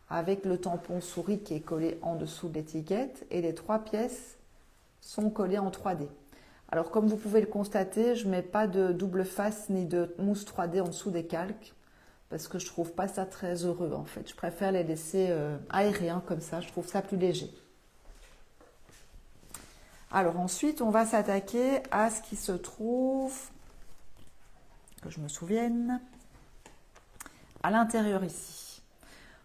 avec le tampon souris qui est collé en dessous de l'étiquette, et les trois pièces sont collées en 3D. Alors comme vous pouvez le constater, je ne mets pas de double face ni de mousse 3D en dessous des calques parce que je trouve pas ça très heureux en fait. Je préfère les laisser aériens comme ça, je trouve ça plus léger. Alors ensuite, on va s'attaquer à ce qui se trouve, que je me souvienne, à l'intérieur ici.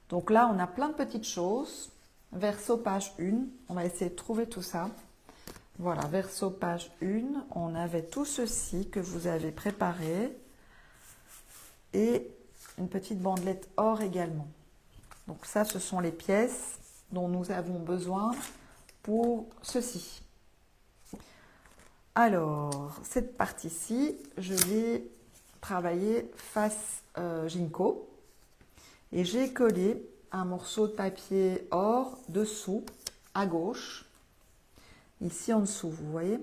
Donc là, on a plein de petites choses. Verso page 1, on va essayer de trouver tout ça. Voilà, verso page 1, on avait tout ceci que vous avez préparé et une petite bandelette or également. Donc ça, ce sont les pièces dont nous avons besoin pour ceci. Alors, cette partie-ci, je l'ai travaillée face Ginkgo et j'ai collé un morceau de papier or dessous, à gauche, ici en dessous, vous voyez.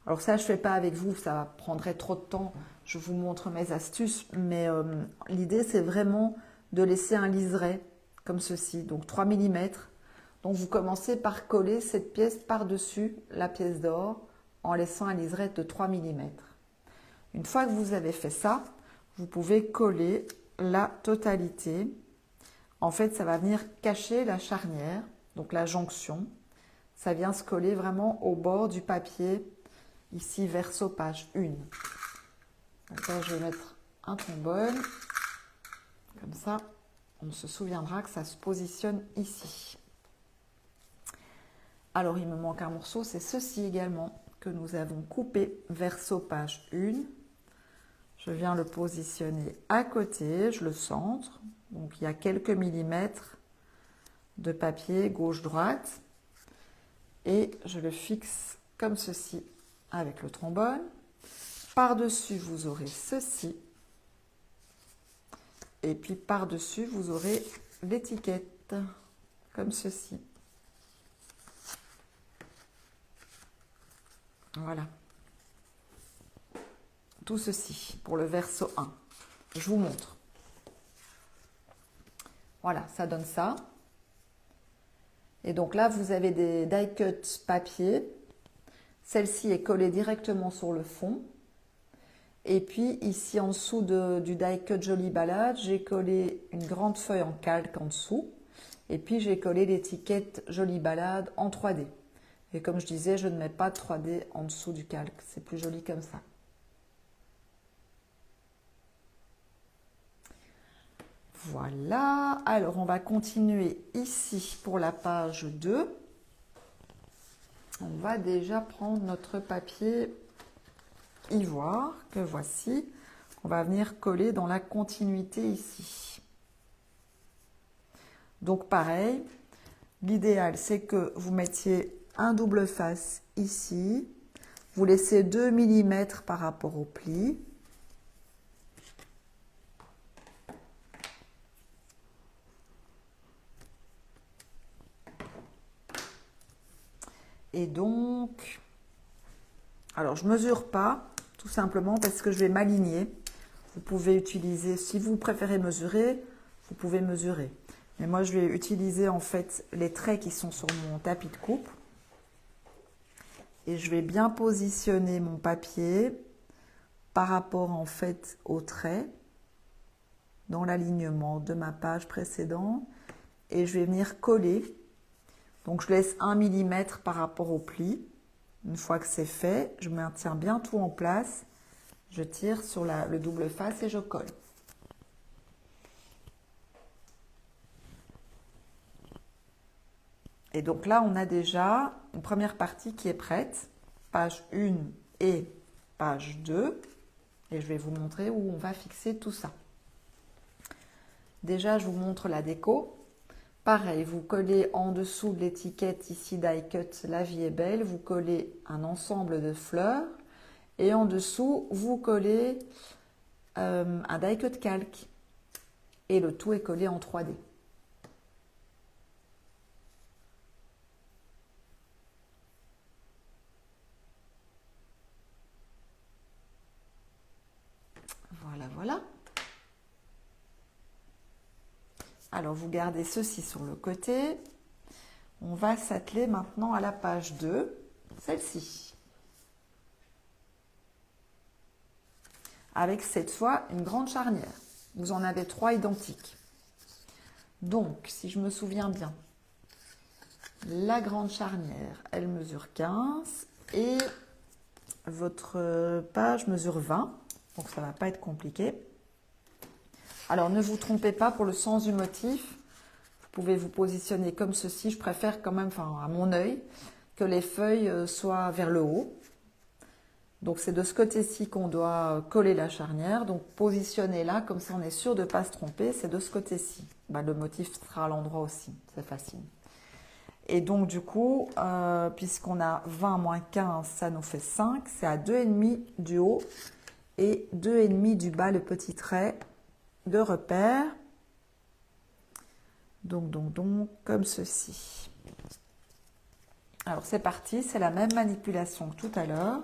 Alors ça, je ne fais pas avec vous, ça prendrait trop de temps. Je vous montre mes astuces, mais l'idée, c'est vraiment de laisser un liseré comme ceci, donc 3 mm. Donc vous commencez par coller cette pièce par-dessus la pièce d'or en laissant un liseré de 3 mm. Une fois que vous avez fait ça, vous pouvez coller la totalité. En fait, ça va venir cacher la charnière, donc la jonction. Ça vient se coller vraiment au bord du papier, ici verso page 1. D'accord, je vais mettre un trombone, comme ça, on se souviendra que ça se positionne ici. Alors, il me manque un morceau, c'est ceci également, que nous avons coupé verso page 1. Je viens le positionner à côté, je le centre. Donc, il y a quelques millimètres de papier gauche-droite. Et je le fixe comme ceci avec le trombone. Par-dessus, vous aurez ceci. Et puis par-dessus, vous aurez l'étiquette, comme ceci. Voilà. Tout ceci pour le verso 1. Je vous montre. Voilà, ça donne ça. Et donc là, vous avez des die cut papier. Celle-ci est collée directement sur le fond. Et puis ici en dessous du die cut Jolie Balade, j'ai collé une grande feuille en calque en dessous. Et puis j'ai collé l'étiquette Jolie Balade en 3D. Et comme je disais, je ne mets pas de 3D en dessous du calque. C'est plus joli comme ça. Voilà. Alors on va continuer ici pour la page 2. On va déjà prendre notre papier ivoire que voici. On va venir coller dans la continuité ici. Donc pareil, l'idéal c'est que vous mettiez un double face ici. Vous laissez 2 mm par rapport au pli. Et donc, alors je ne mesure pas, tout simplement parce que je vais m'aligner. Vous pouvez utiliser, si vous préférez mesurer, vous pouvez mesurer. Mais moi, je vais utiliser en fait les traits qui sont sur mon tapis de coupe. Et je vais bien positionner mon papier par rapport en fait aux traits dans l'alignement de ma page précédente. Et je vais venir coller. Donc, je laisse 1 mm par rapport au pli. Une fois que c'est fait, je maintiens bien tout en place. Je tire sur le double face et je colle. Et donc là, on a déjà une première partie qui est prête. Page 1 et page 2. Et je vais vous montrer où on va fixer tout ça. Déjà, je vous montre la déco. Pareil, vous collez en dessous de l'étiquette ici die cut La vie est belle, vous collez un ensemble de fleurs et en dessous, vous collez un die cut calque et le tout est collé en 3D. Voilà, voilà. Alors, vous gardez ceci sur le côté. On va s'atteler maintenant à la page 2, celle-ci. avec cette fois une grande charnière. Vous en avez 3 identiques. Donc, si je me souviens bien, la grande charnière, elle mesure 15 et votre page mesure 20. Donc, ça ne va pas être compliqué. Alors, ne vous trompez pas pour le sens du motif. Vous pouvez vous positionner comme ceci. Je préfère quand même, enfin, à mon œil, que les feuilles soient vers le haut. Donc, c'est de ce côté-ci qu'on doit coller la charnière. Donc, positionnez-la comme ça, on est sûr de ne pas se tromper. C'est de ce côté-ci. Ben, le motif sera à l'endroit aussi. C'est facile. Et donc, du coup, puisqu'on a 20 moins 15, ça nous fait 5. C'est à 2,5 du haut et 2,5 du bas, le petit trait de repère. Donc, comme ceci. Alors, c'est parti. C'est la même manipulation que tout à l'heure.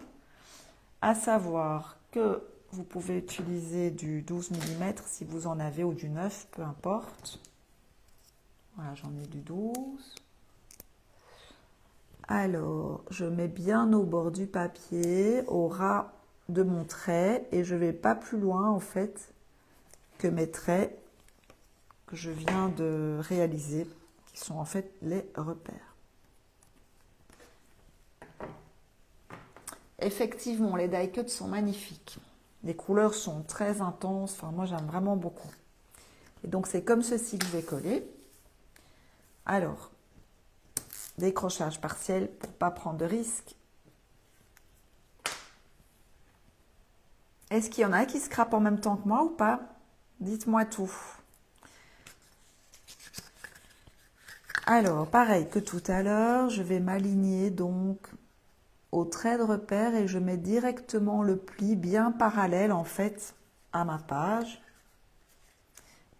À savoir que vous pouvez utiliser du 12 mm si vous en avez ou du 9, peu importe. Voilà, j'en ai du 12. Alors, je mets bien au bord du papier, au ras de mon trait, et je ne vais pas plus loin en fait que mes traits que je viens de réaliser, qui sont en fait les repères. Effectivement, les die cuts sont magnifiques. Les couleurs sont très intenses. Enfin, moi, j'aime vraiment beaucoup. Et donc, c'est comme ceci que je vais coller. Alors, décrochage partiel pour ne pas prendre de risques. Est-ce qu'il y en a qui scrapent en même temps que moi ou pas? Dites-moi tout. Alors, pareil que tout à l'heure, je vais m'aligner donc au trait de repère et je mets directement le pli bien parallèle en fait à ma page.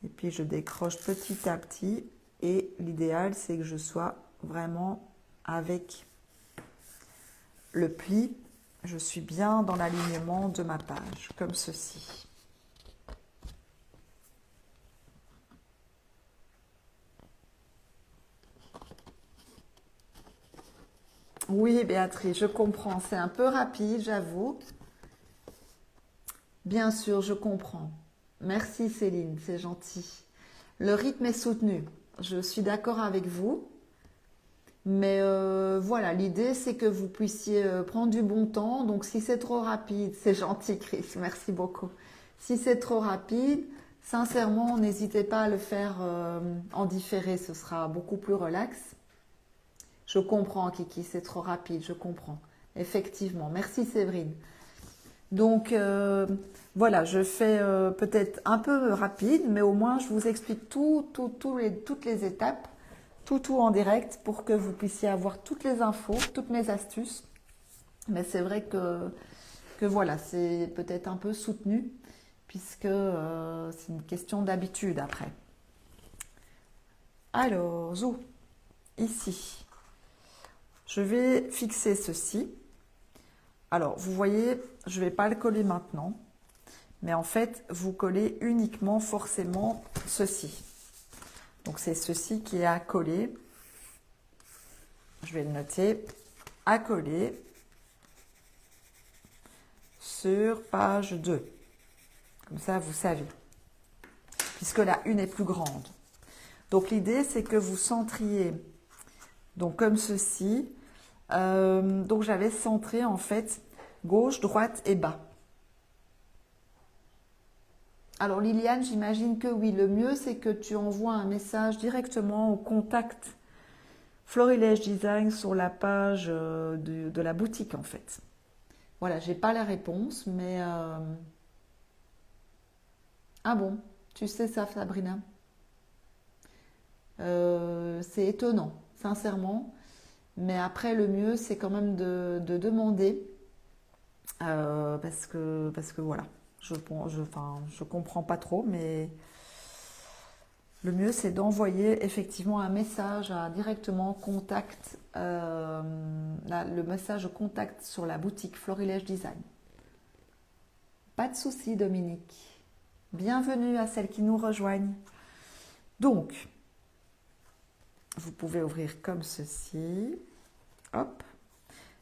Et puis je décroche petit à petit et l'idéal c'est que je sois vraiment avec le pli. Je suis bien dans l'alignement de ma page comme ceci. Oui, Béatrice, je comprends. C'est un peu rapide, j'avoue. Bien sûr, je comprends. Merci Céline, c'est gentil. Le rythme est soutenu. Je suis d'accord avec vous. Mais voilà, l'idée c'est que vous puissiez prendre du bon temps. Donc si c'est trop rapide, c'est gentil Chris, merci beaucoup. Si c'est trop rapide, sincèrement, n'hésitez pas à le faire en différé, ce sera beaucoup plus relax. Je comprends Kiki, c'est trop rapide, je comprends. Effectivement, merci Séverine. Donc voilà, je fais peut-être un peu rapide, mais au moins je vous explique toutes les étapes, tout en direct pour que vous puissiez avoir toutes les infos, toutes mes astuces. Mais c'est vrai que voilà, c'est peut-être un peu soutenu puisque c'est une question d'habitude après. Alors, Zou, ici, je vais fixer ceci. Alors, vous voyez, je ne vais pas le coller maintenant, mais en fait, vous collez uniquement forcément ceci. Donc, c'est ceci qui est à coller. Je vais le noter. À coller sur page 2. Comme ça, vous savez. Puisque la une est plus grande. Donc, l'idée, c'est que vous centriez, donc comme ceci. Donc, j'avais centré en fait gauche, droite et bas. Alors Liliane, j'imagine que oui, le mieux c'est que tu envoies un message directement au contact Florilège Design sur la page de la boutique en fait. Voilà, j'ai pas la réponse, mais... Ah bon, tu sais ça Sabrina? C'est étonnant, sincèrement. Mais après, le mieux c'est quand même de demander parce que voilà. Je comprends pas trop, mais le mieux c'est d'envoyer effectivement un message directement contact, le message contact sur la boutique Florilège Design. Pas de souci Dominique. Bienvenue à celles qui nous rejoignent. Donc, vous pouvez ouvrir comme ceci. Hop.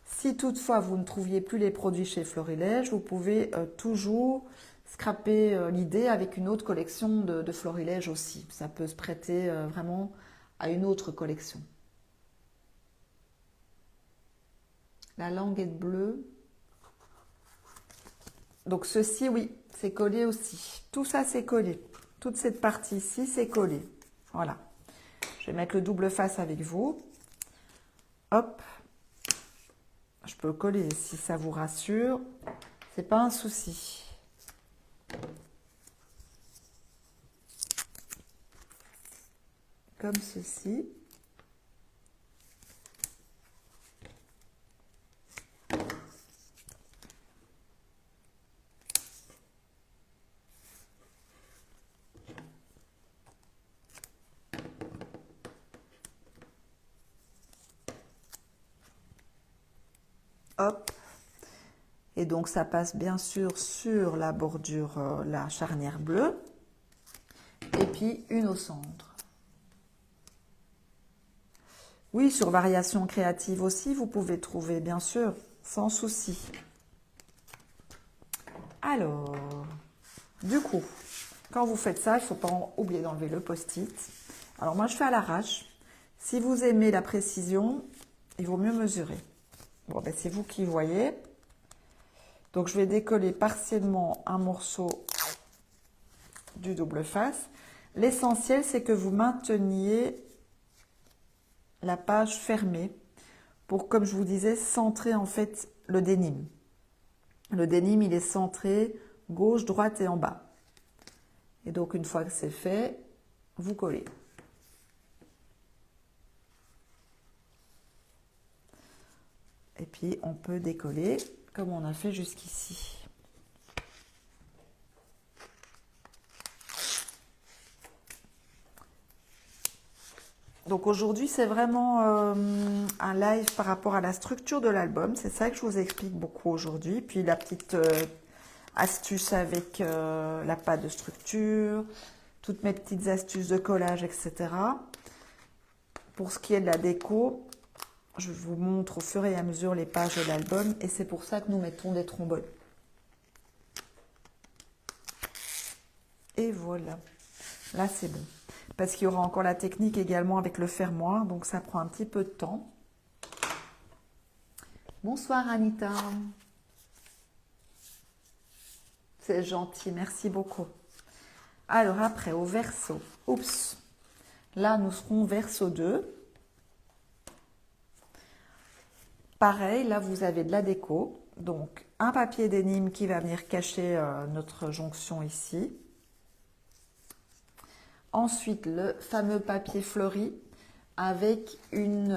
Si toutefois vous ne trouviez plus les produits chez Florilège, vous pouvez toujours, scraper l'idée avec une autre collection de florilèges aussi. Ça peut se prêter vraiment à une autre collection. La languette bleue. Donc ceci, oui, c'est collé aussi. Tout ça, c'est collé. Toute cette partie ici, c'est collé. Voilà. Je vais mettre le double face avec vous. Hop. Je peux le coller si ça vous rassure. C'est pas un souci. Comme ceci. Hop. Et donc ça passe bien sûr sur la bordure, la charnière bleue. Et puis une au centre. Oui, sur variation créative aussi, vous pouvez trouver, bien sûr, sans souci. Alors, du coup, quand vous faites ça, il ne faut pas oublier d'enlever le post-it. Alors moi, je fais à l'arrache. Si vous aimez la précision, il vaut mieux mesurer. Bon, ben, c'est vous qui voyez. Donc, je vais décoller partiellement un morceau du double face. L'essentiel, c'est que vous mainteniez la page fermée pour, comme je vous disais, centrer en fait le dénime. Le dénime, il est centré gauche, droite et en bas. Et donc, une fois que c'est fait, vous collez. Et puis, on peut décoller comme on a fait jusqu'ici. Donc aujourd'hui, c'est vraiment un live par rapport à la structure de l'album. C'est ça que je vous explique beaucoup aujourd'hui. Puis la petite astuce avec la pâte de structure, toutes mes petites astuces de collage, etc. Pour ce qui est de la déco, je vous montre au fur et à mesure les pages de l'album. Et c'est pour ça que nous mettons des trombones. Et voilà. Là, c'est bon. Parce qu'il y aura encore la technique également avec le fermoir, donc ça prend un petit peu de temps. Bonsoir Anita. C'est gentil, merci beaucoup. Alors après, au verso, oups, là nous serons verso 2. Pareil, là vous avez de la déco, donc un papier dénime qui va venir cacher notre jonction ici. Ensuite, le fameux papier fleuri avec une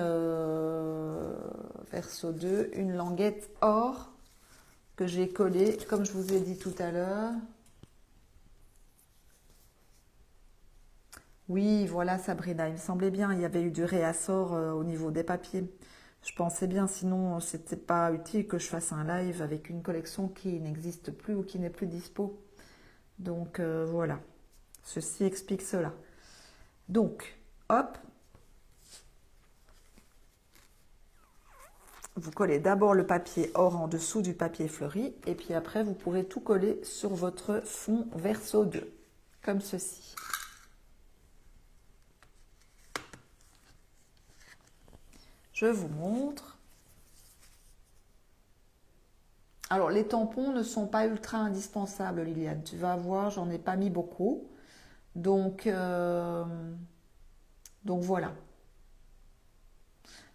verso 2, une languette or que j'ai collée, comme je vous ai dit tout à l'heure. Oui, voilà Sabrina, il me semblait bien, il y avait eu du réassort au niveau des papiers. Je pensais bien, sinon c'était pas utile que je fasse un live avec une collection qui n'existe plus ou qui n'est plus dispo. Donc voilà, ceci explique cela. Donc, hop, vous collez d'abord le papier or en dessous du papier fleuri et puis après vous pourrez tout coller sur votre fond verso 2, comme ceci. Je vous montre. Alors, les tampons ne sont pas ultra indispensables, Liliane. Tu vas voir, j'en ai pas mis beaucoup. Donc voilà.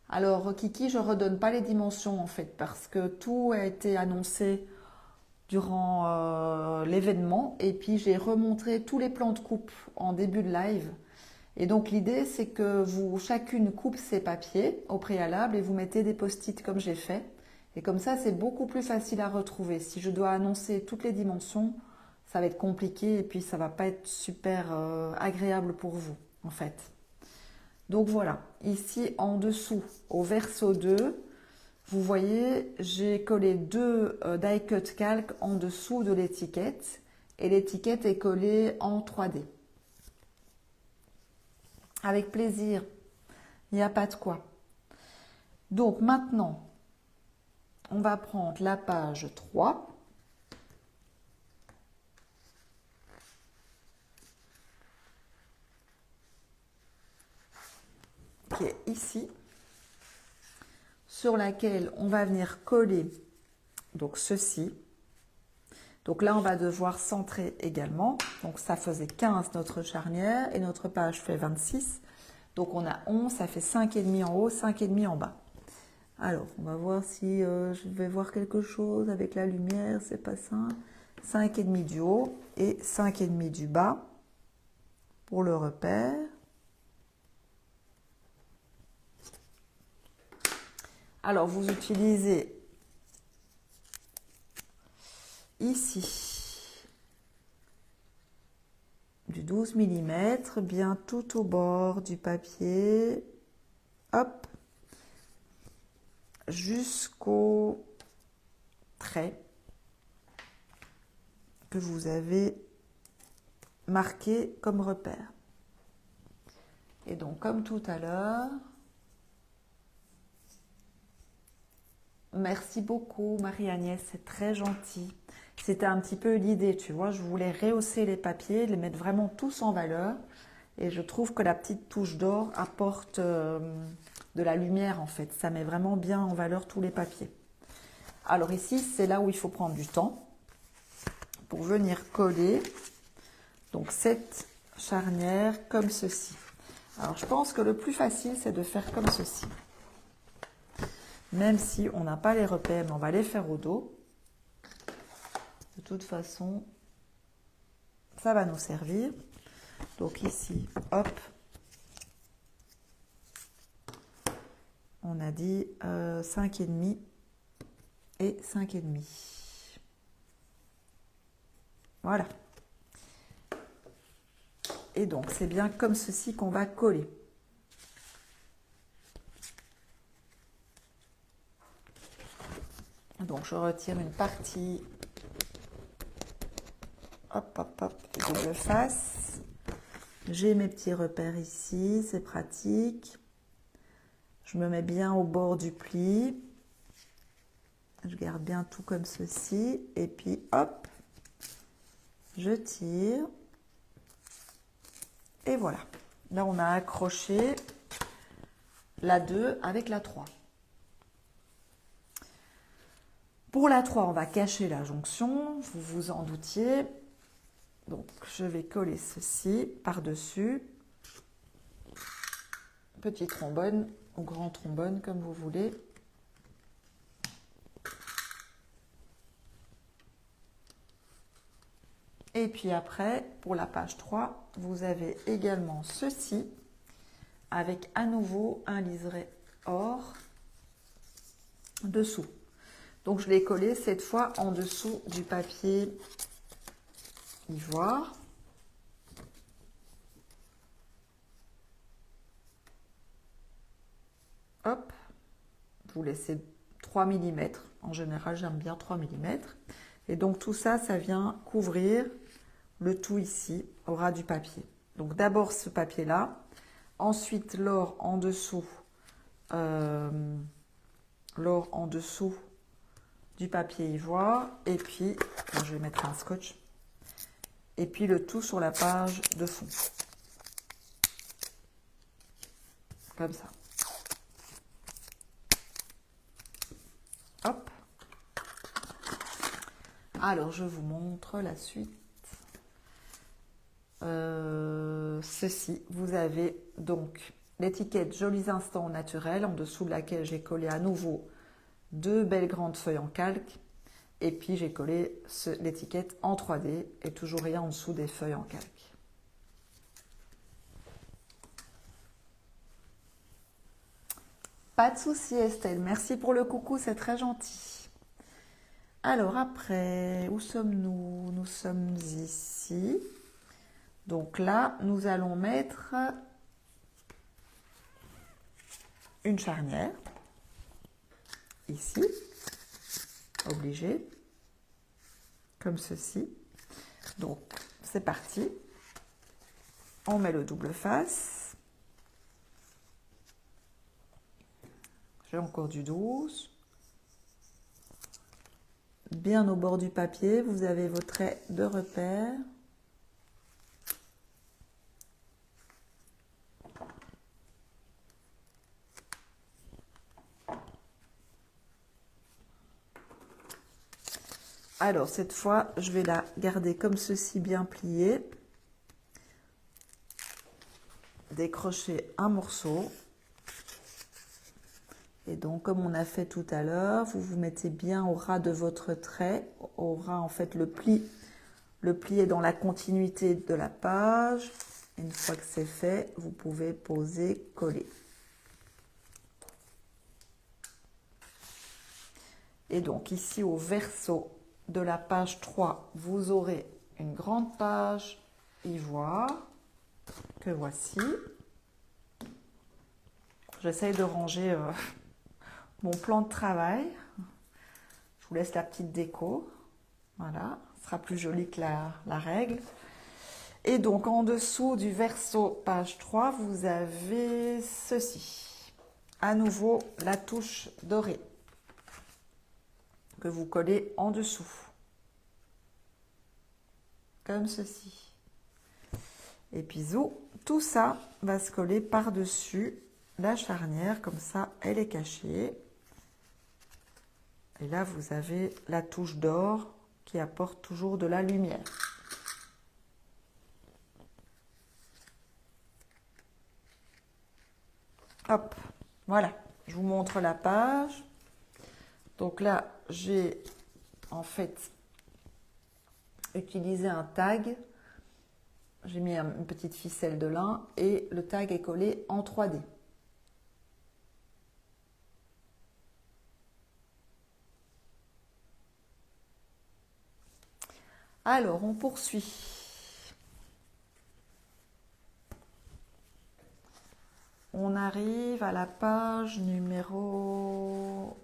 Alors, Kiki, je ne redonne pas les dimensions en fait, parce que tout a été annoncé durant l'événement. Et puis, j'ai remontré tous les plans de coupe en début de live. Et donc, l'idée, c'est que chacune coupe ses papiers au préalable et vous mettez des post-it comme j'ai fait. Et comme ça, c'est beaucoup plus facile à retrouver. Si je dois annoncer toutes les dimensions, ça va être compliqué et puis ça va pas être super agréable pour vous, en fait. Donc voilà, ici en dessous, au verso 2, vous voyez, j'ai collé deux die cut calque en dessous de l'étiquette et l'étiquette est collée en 3D. Avec plaisir, il n'y a pas de quoi. Donc maintenant, on va prendre la page 3. ici sur laquelle on va venir coller donc ceci. Donc là, on va devoir centrer également. Donc ça faisait 15 notre charnière et notre page fait 26. Donc on a 11, ça fait 5,5 en haut, 5,5 en bas. Alors, on va voir si je vais voir quelque chose avec la lumière, c'est pas ça. 5,5 du haut et 5,5 du bas pour le repère. Alors, vous utilisez ici du 12 mm, bien tout au bord du papier, hop, jusqu'au trait que vous avez marqué comme repère. Et donc, comme tout à l'heure, merci beaucoup Marie-Agnès, c'est très gentil. C'était un petit peu l'idée, tu vois, je voulais rehausser les papiers, les mettre vraiment tous en valeur. Et je trouve que la petite touche d'or apporte de la lumière en fait. Ça met vraiment bien en valeur tous les papiers. Alors ici, c'est là où il faut prendre du temps pour venir coller donc cette charnière comme ceci. Alors je pense que le plus facile, c'est de faire comme ceci. Même si on n'a pas les repères, mais on va les faire au dos. De toute façon, ça va nous servir. Donc ici, hop, on a dit 5,5 et 5,5. Voilà. Et donc, c'est bien comme ceci qu'on va coller. Donc, je retire une partie. Hop, hop, hop, double face. J'ai mes petits repères ici, c'est pratique. Je me mets bien au bord du pli. Je garde bien tout comme ceci. Et puis, hop, je tire. Et voilà. Là, on a accroché la 2 avec la 3. Pour la 3, on va cacher la jonction. Vous vous en doutiez. Donc, je vais coller ceci par-dessus. Petit trombone ou grand trombone, comme vous voulez. Et puis après, pour la page 3, vous avez également ceci, avec à nouveau un liseré or dessous. Donc, je l'ai collé cette fois en dessous du papier ivoire. Hop, vous laissez 3 mm. En général, j'aime bien 3 mm. Et donc, tout ça, ça vient couvrir le tout ici, au ras du papier. Donc, d'abord ce papier-là. Ensuite, l'or en dessous. L'or en dessous du papier ivoire. Et puis, je vais mettre un scotch. Et puis, le tout sur la page de fond. Comme ça. Hop. Alors, je vous montre la suite. Ceci, vous avez donc l'étiquette Jolis Instants naturels, en dessous de laquelle j'ai collé à nouveau 2 belles grandes feuilles en calque. Et puis, j'ai collé l'étiquette en 3D et toujours rien en dessous des feuilles en calque. Pas de souci Estelle, merci pour le coucou, c'est très gentil. Alors après, où sommes-nous? Nous sommes ici. Donc là, nous allons mettre une charnière, ici, obligé, comme ceci. Donc, c'est parti. On met le double face. J'ai encore du 12. Bien au bord du papier, vous avez vos traits de repère. Alors, cette fois, je vais la garder comme ceci, bien pliée. Décrocher un morceau. Et donc, comme on a fait tout à l'heure, vous vous mettez bien au ras de votre trait. Au ras, en fait, le pli. Le pli est dans la continuité de la page. Une fois que c'est fait, vous pouvez poser, coller. Et donc, ici, au verso de la page 3, vous aurez une grande page ivoire que voici. J'essaye de ranger mon plan de travail. Je vous laisse la petite déco. Voilà, ce sera plus joli que la règle. Et donc, en dessous du verso page 3, vous avez ceci. À nouveau, la touche dorée que vous collez en dessous. Comme ceci. Et puis, tout ça va se coller par-dessus la charnière. Comme ça, elle est cachée. Et là, vous avez la touche d'or qui apporte toujours de la lumière. Hop, voilà, je vous montre la page. Donc là, j'ai en fait utilisé un tag. J'ai mis une petite ficelle de lin et le tag est collé en 3D. Alors, on poursuit. On arrive à la page numéro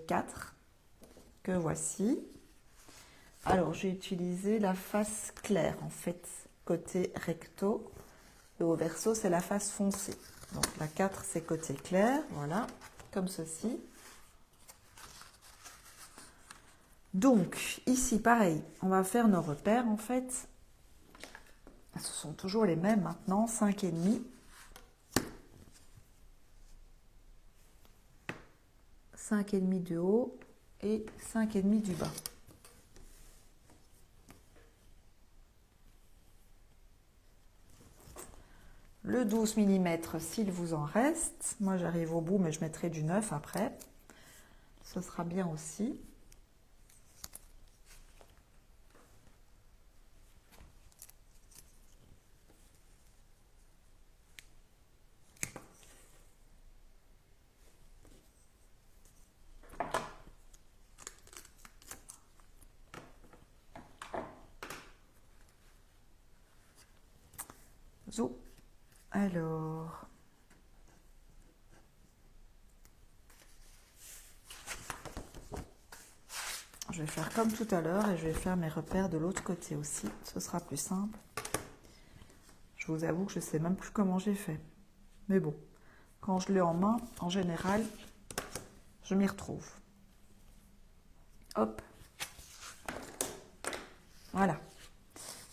4, que voici. Alors, j'ai utilisé la face claire, en fait, côté recto. Et au verso, c'est la face foncée. Donc, la 4, c'est côté clair, voilà, comme ceci. Donc, ici, pareil, on va faire nos repères, en fait. Ce sont toujours les mêmes maintenant, 5,5. 5,5 du haut et 5,5 du bas. Le 12 mm s'il vous en reste. Moi j'arrive au bout mais je mettrai du 9 après. Ce sera bien aussi. Zou. Alors, je vais faire comme tout à l'heure et je vais faire mes repères de l'autre côté aussi. Ce sera plus simple. Je vous avoue que je ne sais même plus comment j'ai fait. Mais bon, quand je l'ai en main, en général, je m'y retrouve. Hop. Voilà.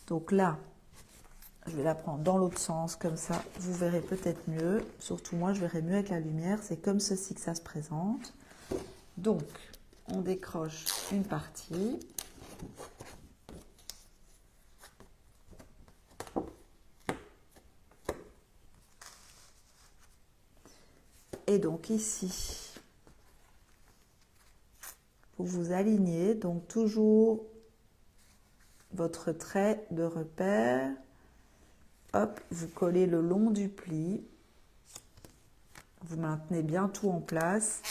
Donc là, je vais la prendre dans l'autre sens, comme ça, vous verrez peut-être mieux. Surtout moi, je verrai mieux avec la lumière. C'est comme ceci que ça se présente. Donc, on décroche une partie. Et donc ici, vous vous alignez. Donc toujours votre trait de repère. Hop, vous collez le long du pli. Vous maintenez bien tout en place.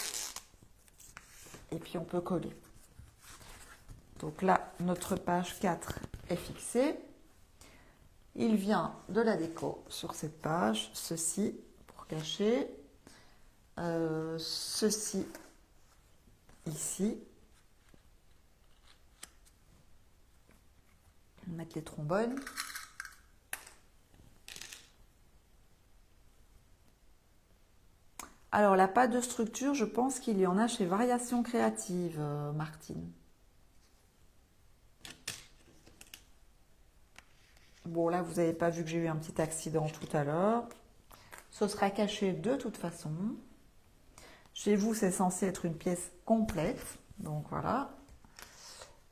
Et puis on peut coller. Donc là, notre page 4 est fixée. Il vient de la déco sur cette page. Ceci pour cacher. Ceci ici. On va mettre les trombones. Alors, la pâte de structure, je pense qu'il y en a chez Variations Créatives, Martine. Bon, là, vous n'avez pas vu que j'ai eu un petit accident tout à l'heure. Ce sera caché de toute façon. Chez vous, c'est censé être une pièce complète. Donc, voilà.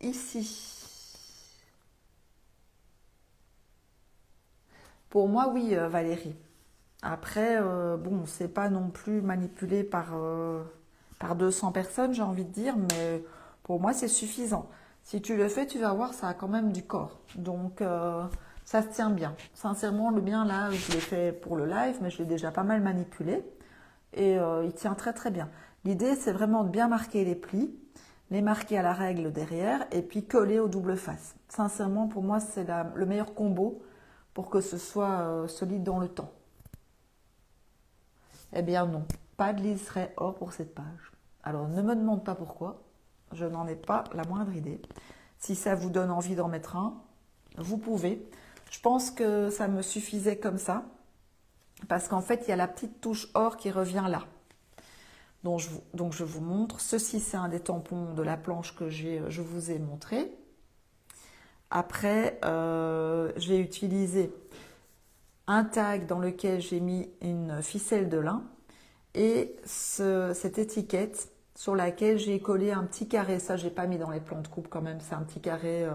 ici. Pour moi, oui, Valérie. Après, bon, c'est pas non plus manipulé par 200 personnes, j'ai envie de dire, mais pour moi, c'est suffisant. Si tu le fais, tu vas voir, ça a quand même du corps. Donc, ça se tient bien. Sincèrement, le mien, là, je l'ai fait pour le live, mais je l'ai déjà pas mal manipulé. Et il tient très très bien. L'idée, c'est vraiment de bien marquer les plis, les marquer à la règle derrière, et puis coller au double face. Sincèrement, pour moi, c'est le meilleur combo pour que ce soit solide dans le temps. Eh bien non, pas de liseré or pour cette page. Alors ne me demande pas pourquoi, je n'en ai pas la moindre idée. Si ça vous donne envie d'en mettre un, vous pouvez. Je pense que ça me suffisait comme ça, parce qu'en fait il y a la petite touche or qui revient là. Donc je vous montre. Ceci c'est un des tampons de la planche que je vous ai montré. Après, j'ai utilisé un tag dans lequel j'ai mis une ficelle de lin et cette étiquette sur laquelle j'ai collé un petit carré. Ça, j'ai pas mis dans les plans de coupe quand même, c'est un petit carré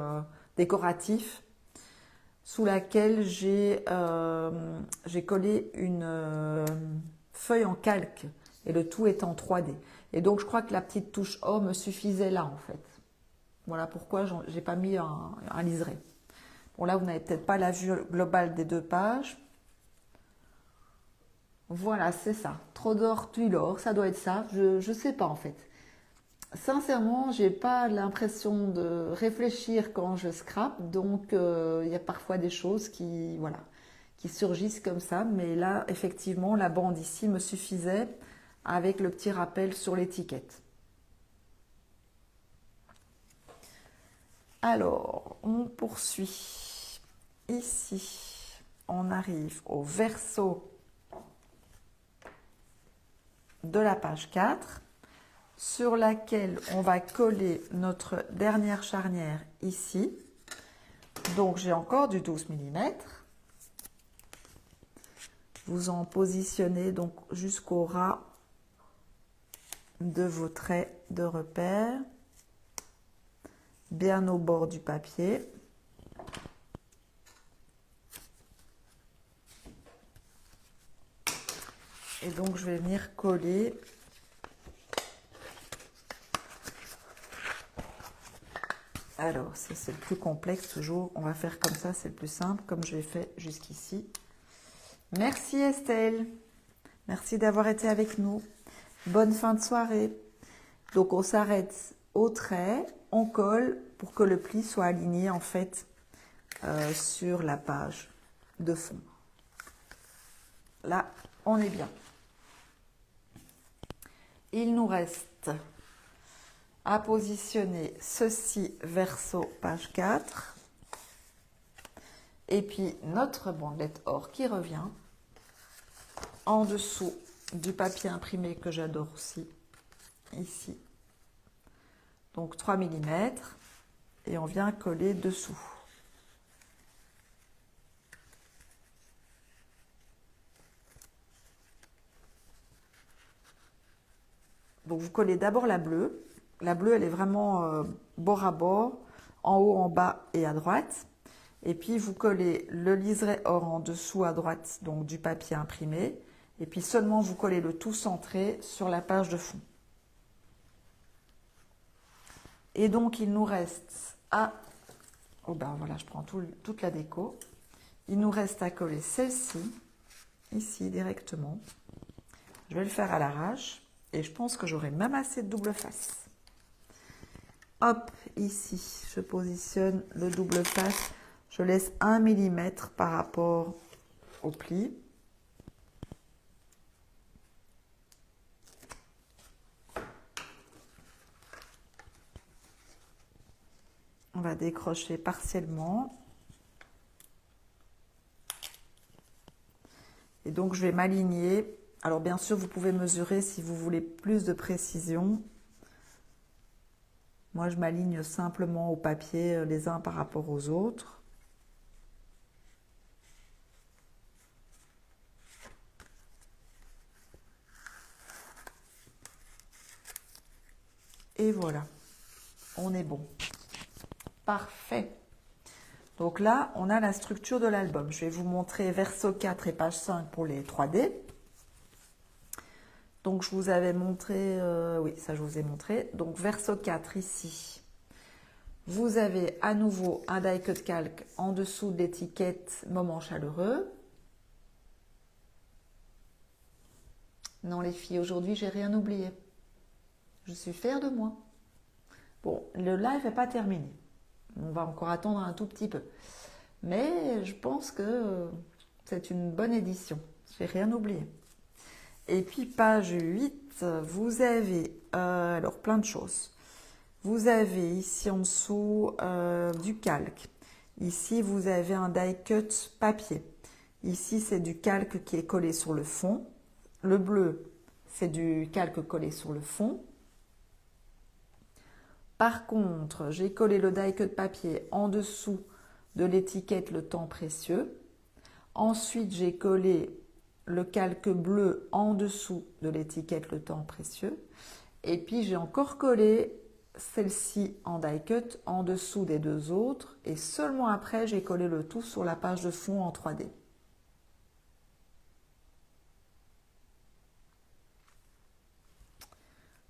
décoratif sous laquelle j'ai collé une feuille en calque et le tout est en 3D. Et donc, je crois que la petite touche O me suffisait là en fait. Voilà pourquoi j'ai pas mis un liseré. Bon, là, vous n'avez peut-être pas la vue globale des deux pages. Voilà, c'est ça. Trop d'or, tu l'or, ça doit être ça. Je sais pas en fait. Sincèrement, j'ai pas l'impression de réfléchir quand je scrape, donc il y a parfois des choses voilà, qui surgissent comme ça. Mais là, effectivement, la bande ici me suffisait avec le petit rappel sur l'étiquette. Alors, on poursuit. Ici, on arrive au verso de la page 4 sur laquelle on va coller notre dernière charnière ici. Donc, j'ai encore du 12 mm. Vous en positionnez donc jusqu'au ras de vos traits de repère, bien au bord du papier. Et donc, je vais venir coller alors, c'est le plus complexe toujours. On va faire comme ça, c'est le plus simple, comme je l'ai fait jusqu'ici. Merci Estelle. Merci d'avoir été avec nous. Bonne fin de soirée. Donc, on s'arrête au trait, on colle pour que le pli soit aligné en fait sur la page de fond. Là, on est bien. Il nous reste à positionner ceci verso page 4 et puis notre bandelette or qui revient en dessous du papier imprimé que j'adore aussi ici, donc 3 mm et on vient coller dessous. Donc vous collez d'abord la bleue. La bleue, elle est vraiment bord à bord, en haut, en bas et à droite. Et puis, vous collez le liseré or en dessous à droite, donc du papier imprimé. Et puis, seulement, vous collez le tout centré sur la page de fond. Et donc, il nous reste à... Oh ben voilà, je prends toute la déco. Il nous reste à coller celle-ci, ici, directement. Je vais le faire à l'arrache. Et je pense que j'aurai même assez de double face. Hop, ici, je positionne le double face. Je laisse 1 mm par rapport au pli. On va décrocher partiellement. Et donc, je vais m'aligner. Alors, bien sûr, vous pouvez mesurer si vous voulez plus de précision. Moi, je m'aligne simplement au papier les uns par rapport aux autres. Et voilà, on est bon. Parfait. Donc là, on a la structure de l'album. Je vais vous montrer verso 4 et page 5 pour les 3D. Donc je vous avais montré, oui, ça je vous ai montré. Donc verso 4 ici, vous avez à nouveau un die cut calque en dessous de l'étiquette moment chaleureux. Non les filles, aujourd'hui j'ai rien oublié. Je suis fière de moi. Bon, le live n'est pas terminé. On va encore attendre un tout petit peu. Mais je pense que c'est une bonne édition. Je n'ai rien oublié. Et puis page 8, vous avez alors plein de choses. Vous avez ici en dessous du calque. Ici, vous avez un die cut papier. Ici, c'est du calque qui est collé sur le fond. Le bleu, c'est du calque collé sur le fond. Par contre, j'ai collé le die cut papier en dessous de l'étiquette Le Temps Précieux. Ensuite, j'ai collé le calque bleu en dessous de l'étiquette Le Temps Précieux. Et puis, j'ai encore collé celle-ci en die cut en dessous des deux autres. Et seulement après, j'ai collé le tout sur la page de fond en 3D.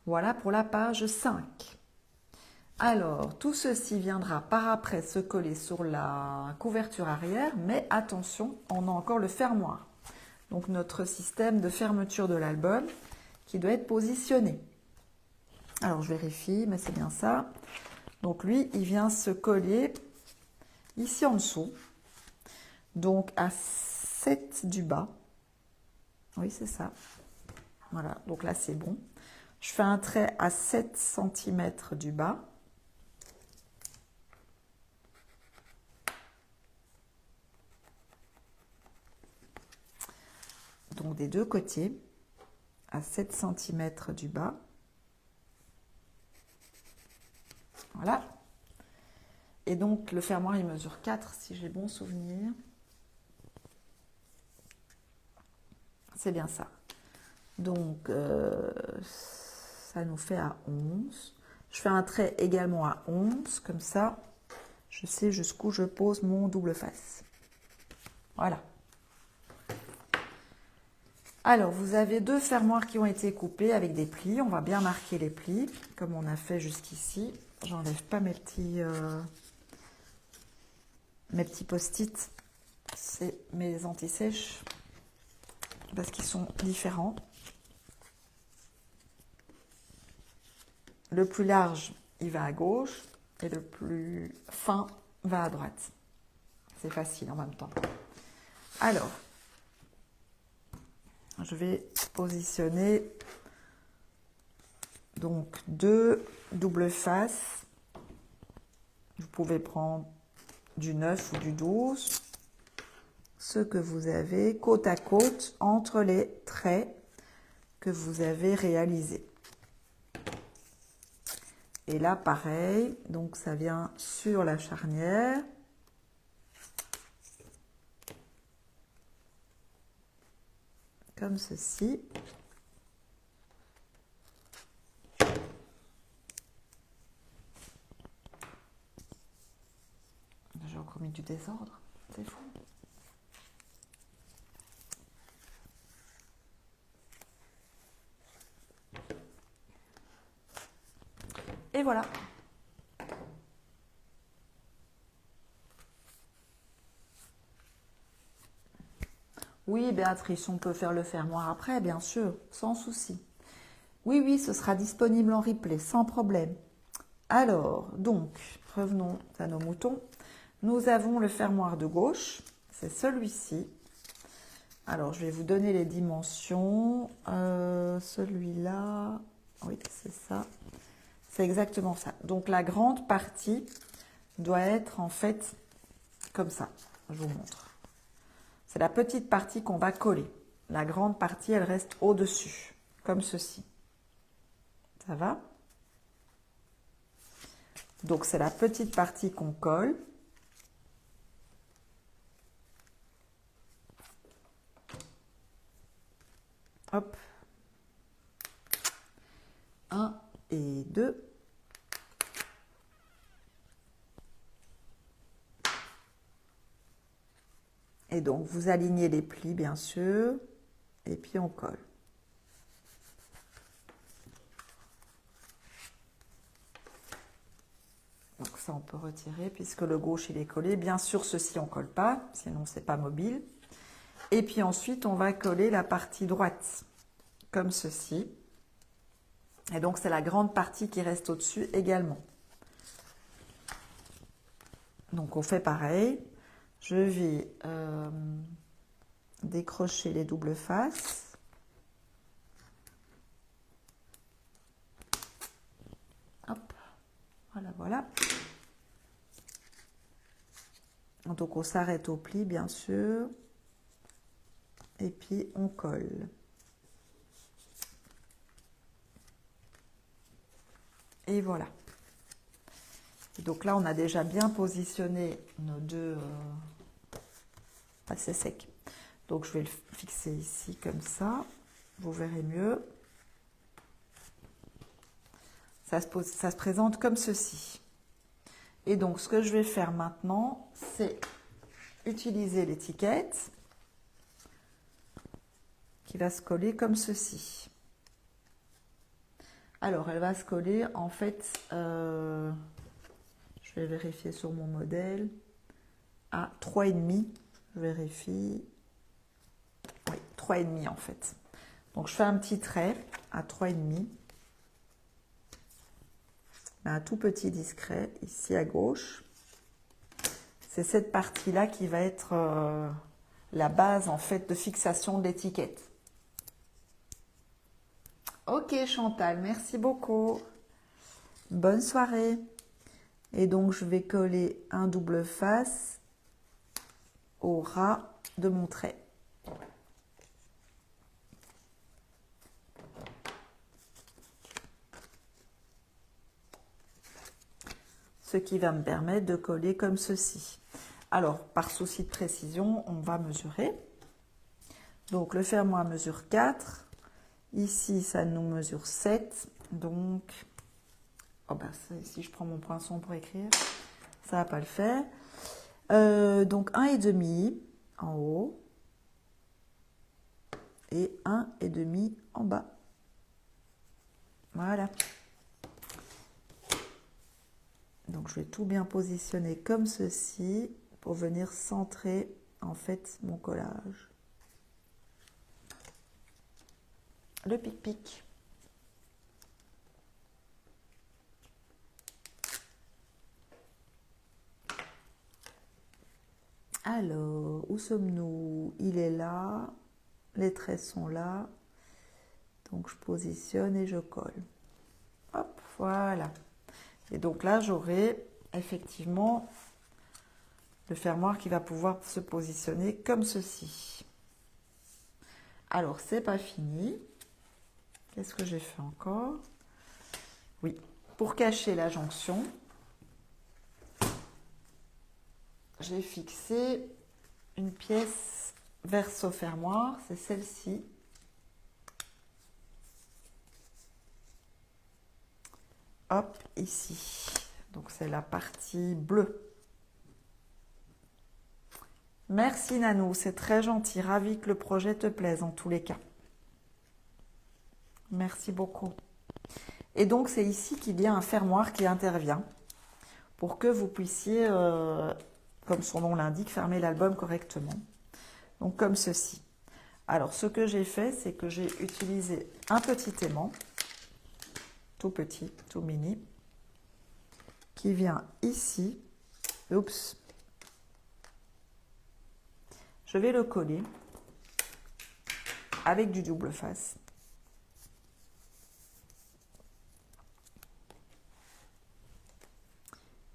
Voilà pour la page 5. Alors, tout ceci viendra par après se coller sur la couverture arrière, mais attention, on a encore le fermoir. Donc, notre système de fermeture de l'album qui doit être positionné. Alors, je vérifie, mais c'est bien ça. Donc, lui, il vient se coller ici en dessous. Donc, à 7 du bas. Oui, c'est ça. Voilà, donc là, c'est bon. Je fais un trait à 7 cm du bas. Donc des deux côtés, à 7 cm du bas. Voilà. Et donc le fermoir, il mesure 4 si j'ai bon souvenir. C'est bien ça. Donc ça nous fait à 11. Je fais un trait également à 11, comme ça, je sais jusqu'où je pose mon double face. Voilà. Alors, vous avez deux fermoirs qui ont été coupés avec des plis. On va bien marquer les plis, comme on a fait jusqu'ici. J'enlève pas mes petits post-it. C'est mes anti-sèches, parce qu'ils sont différents. Le plus large, il va à gauche, et le plus fin va à droite. C'est facile en même temps. Alors, je vais positionner donc deux doubles faces. Vous pouvez prendre du 9 ou du 12, ce que vous avez côte à côte entre les traits que vous avez réalisés. Et là, pareil, donc ça vient sur la charnière. Comme ceci. J'ai encore mis du désordre, c'est fou. Et voilà. Oui, Béatrice, on peut faire le fermoir après, bien sûr, sans souci. Oui, oui, ce sera disponible en replay, sans problème. Alors, donc, revenons à nos moutons. Nous avons le fermoir de gauche, c'est celui-ci. Alors, je vais vous donner les dimensions. Celui-là, oui, c'est ça. C'est exactement ça. Donc, la grande partie doit être en fait comme ça. Je vous montre. C'est la petite partie qu'on va coller. La grande partie, elle reste au-dessus, comme ceci. Ça va? Donc, c'est la petite partie qu'on colle. Hop. 1 et 2. Et donc, vous alignez les plis, bien sûr, et puis on colle. Donc ça, on peut retirer puisque le gauche, il est collé. Bien sûr, ceci, on ne colle pas, sinon c'est pas mobile. Et puis ensuite, on va coller la partie droite, comme ceci. Et donc, c'est la grande partie qui reste au-dessus également. Donc, on fait pareil. Je vais décrocher les doubles faces. Hop, voilà, voilà. Donc, on s'arrête au pli, bien sûr. Et puis, on colle. Et voilà. Et donc là, on a déjà bien positionné nos deux... assez sec. Donc, je vais le fixer ici, comme ça. Vous verrez mieux. Ça se présente comme ceci. Et donc, ce que je vais faire maintenant, c'est utiliser l'étiquette qui va se coller comme ceci. Alors, elle va se coller, en fait, je vais vérifier sur mon modèle, à 3,5. Je vérifie. Oui, 3,5 en fait. Donc, je fais un petit trait à 3,5. Un tout petit discret ici à gauche. C'est cette partie-là qui va être la base, en fait, de fixation de l'étiquette. Ok Chantal, merci beaucoup. Bonne soirée. Et donc, je vais coller un double face au ras de mon trait. Ce qui va me permettre de coller comme ceci. Alors, par souci de précision, on va mesurer. Donc, le fermoir mesure 4. Ici, ça nous mesure 7. Donc, oh ben, si je prends mon poinçon pour écrire, ça ne va pas le faire. Donc, 1,5 en haut et 1,5 en bas. Voilà. Donc, je vais tout bien positionner comme ceci pour venir centrer, en fait, mon collage. Le pic-pic. Alors, où sommes-nous? Il est là. Les traits sont là. Donc, je positionne et je colle. Hop, voilà. Et donc là, j'aurai effectivement le fermoir qui va pouvoir se positionner comme ceci. Alors, c'est pas fini. Qu'est-ce que j'ai fait encore? Oui, pour cacher la jonction, j'ai fixé une pièce verso fermoir, c'est celle-ci. Hop, ici. Donc, c'est la partie bleue. Merci Nanou, c'est très gentil. Ravi que le projet te plaise en tous les cas. Merci beaucoup. Et donc, c'est ici qu'il y a un fermoir qui intervient pour que vous puissiez, comme son nom l'indique, fermer l'album correctement. Donc, comme ceci. Alors, ce que j'ai fait, c'est que j'ai utilisé un petit aimant, tout petit, tout mini, qui vient ici. Oups. Je vais le coller avec du double face.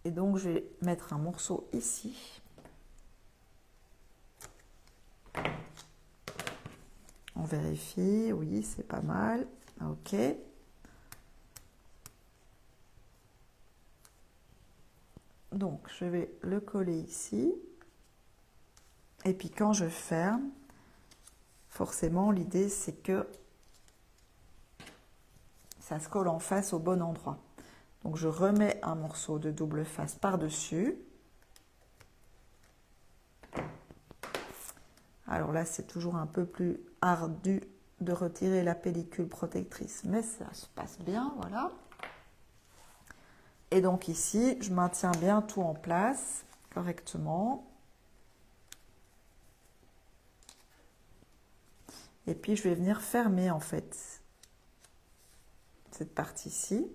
Et donc, je vais mettre un morceau ici. On vérifie. Oui, c'est pas mal. OK. Donc, je vais le coller ici. Et puis, quand je ferme, forcément, l'idée, c'est que ça se colle en face au bon endroit. Donc, je remets un morceau de double face par-dessus. Alors là, c'est toujours un peu plus ardu de retirer la pellicule protectrice, mais ça se passe bien, voilà. Et donc ici, je maintiens bien tout en place correctement. Et puis, je vais venir fermer en fait cette partie-ci.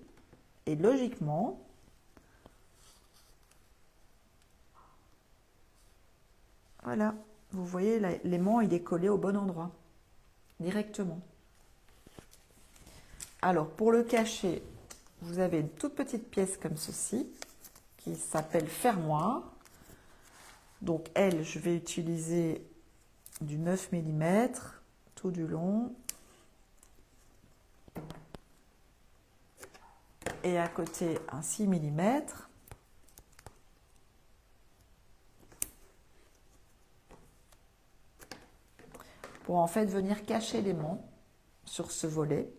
Et logiquement, voilà, vous voyez, l'aimant, il est collé au bon endroit, directement. Alors, pour le cacher, vous avez une toute petite pièce comme ceci, qui s'appelle fermoir. Donc, elle, je vais utiliser du 9 mm, tout du long. Et à côté, un 6 mm. Pour en fait venir cacher l'aimant sur ce volet.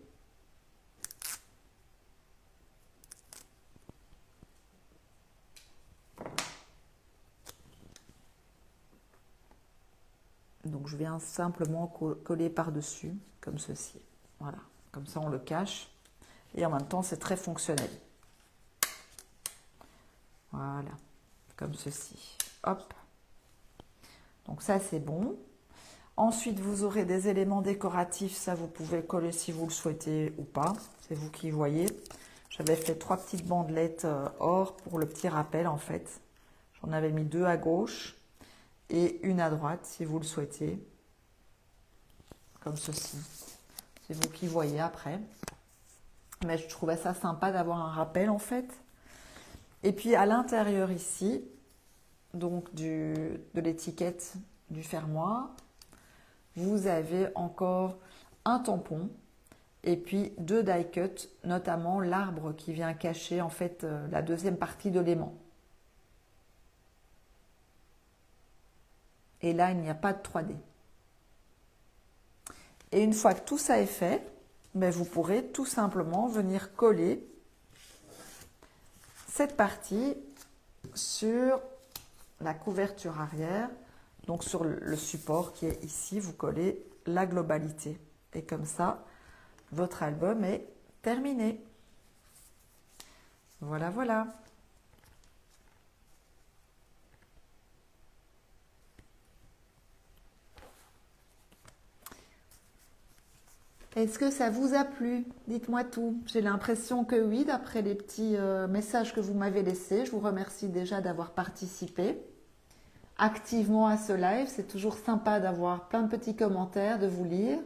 Donc je viens simplement coller par-dessus, comme ceci. Voilà, comme ça on le cache. Et en même temps, c'est très fonctionnel. Voilà, comme ceci. Hop. Donc ça, c'est bon. Ensuite, vous aurez des éléments décoratifs. Ça, vous pouvez coller si vous le souhaitez ou pas. C'est vous qui voyez. J'avais fait 3 petites bandelettes or pour le petit rappel, en fait. J'en avais mis 2 à gauche et une à droite, si vous le souhaitez. Comme ceci. C'est vous qui voyez après. Mais je trouvais ça sympa d'avoir un rappel, en fait. Et puis, à l'intérieur ici, donc de l'étiquette du fermoir, vous avez encore un tampon et puis 2 die cuts, notamment l'arbre qui vient cacher en fait la deuxième partie de l'aimant. Et là, il n'y a pas de 3D. Et une fois que tout ça est fait, ben vous pourrez tout simplement venir coller cette partie sur la couverture arrière, donc sur le support qui est ici, vous collez la globalité. Et comme ça, votre album est terminé. Voilà, voilà. Est-ce que ça vous a plu? Dites-moi tout. J'ai l'impression que oui, d'après les petits messages que vous m'avez laissés. Je vous remercie déjà d'avoir participé activement à ce live. C'est toujours sympa d'avoir plein de petits commentaires, de vous lire.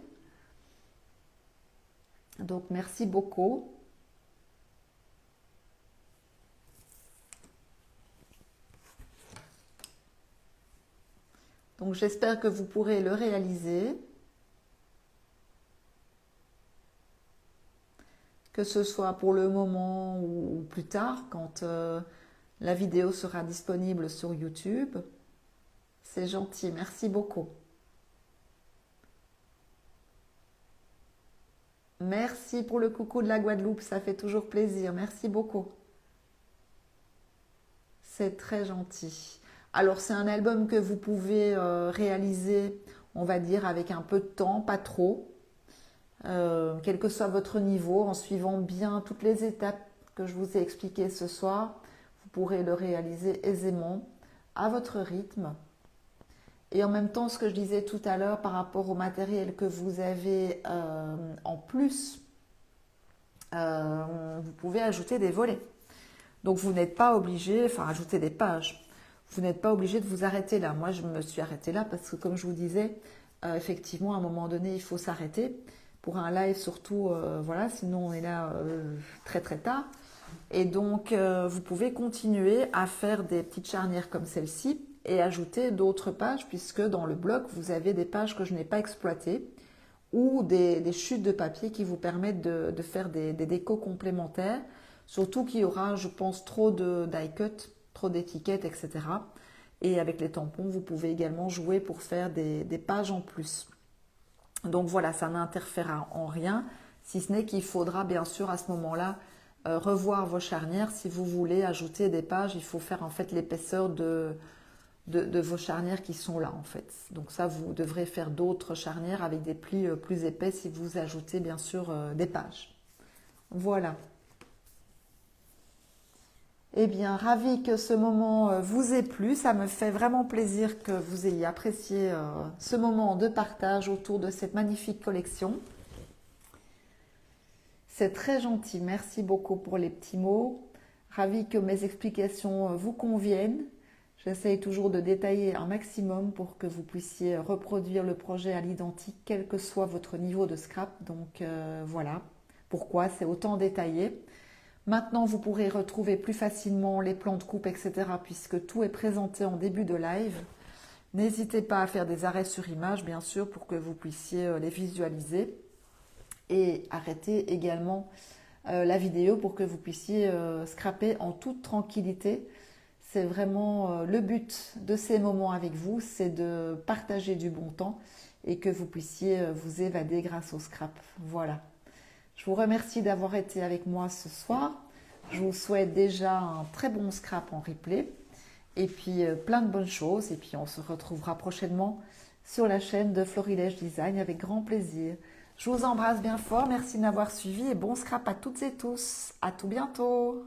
Donc, merci beaucoup. Donc, j'espère que vous pourrez le réaliser. Que ce soit pour le moment ou plus tard, quand la vidéo sera disponible sur YouTube. C'est gentil, merci beaucoup. Merci pour le coucou de la Guadeloupe, ça fait toujours plaisir, merci beaucoup. C'est très gentil. Alors c'est un album que vous pouvez réaliser, on va dire, avec un peu de temps, pas trop. Quel que soit votre niveau, en suivant bien toutes les étapes que je vous ai expliquées ce soir, vous pourrez le réaliser aisément, à votre rythme. Et en même temps, ce que je disais tout à l'heure par rapport au matériel que vous avez en plus, vous pouvez ajouter des volets. Donc vous n'êtes pas obligé, enfin ajouter des pages, vous n'êtes pas obligé de vous arrêter là. Moi, je me suis arrêtée là parce que comme je vous disais, effectivement, à un moment donné, il faut s'arrêter. Pour un live surtout, voilà, sinon on est là très très tard. Et donc, vous pouvez continuer à faire des petites charnières comme celle-ci et ajouter d'autres pages, puisque dans le bloc, vous avez des pages que je n'ai pas exploitées ou des chutes de papier qui vous permettent de faire des décos complémentaires. Surtout qu'il y aura, je pense, trop de die cut, trop d'étiquettes, etc. Et avec les tampons, vous pouvez également jouer pour faire des pages en plus. Donc voilà, ça n'interférera en rien, si ce n'est qu'il faudra bien sûr à ce moment-là revoir vos charnières. Si vous voulez ajouter des pages, il faut faire en fait l'épaisseur de de vos charnières qui sont là en fait. Donc ça, vous devrez faire d'autres charnières avec des plis plus épais si vous ajoutez bien sûr des pages. Voilà. Eh bien, ravi que ce moment vous ait plu. Ça me fait vraiment plaisir que vous ayez apprécié ce moment de partage autour de cette magnifique collection. C'est très gentil. Merci beaucoup pour les petits mots. Ravi que mes explications vous conviennent. J'essaye toujours de détailler un maximum pour que vous puissiez reproduire le projet à l'identique, quel que soit votre niveau de scrap. Donc voilà pourquoi c'est autant détaillé. Maintenant, vous pourrez retrouver plus facilement les plans de coupe, etc. puisque tout est présenté en début de live. N'hésitez pas à faire des arrêts sur image, bien sûr, pour que vous puissiez les visualiser. Et arrêtez également la vidéo pour que vous puissiez scraper en toute tranquillité. C'est vraiment le but de ces moments avec vous, c'est de partager du bon temps et que vous puissiez vous évader grâce au scrap. Voilà. Je vous remercie d'avoir été avec moi ce soir. Je vous souhaite déjà un très bon scrap en replay et puis plein de bonnes choses. Et puis on se retrouvera prochainement sur la chaîne de Florilège Design avec grand plaisir. Je vous embrasse bien fort, merci de m'avoir suivi et bon scrap à toutes et tous. À tout bientôt.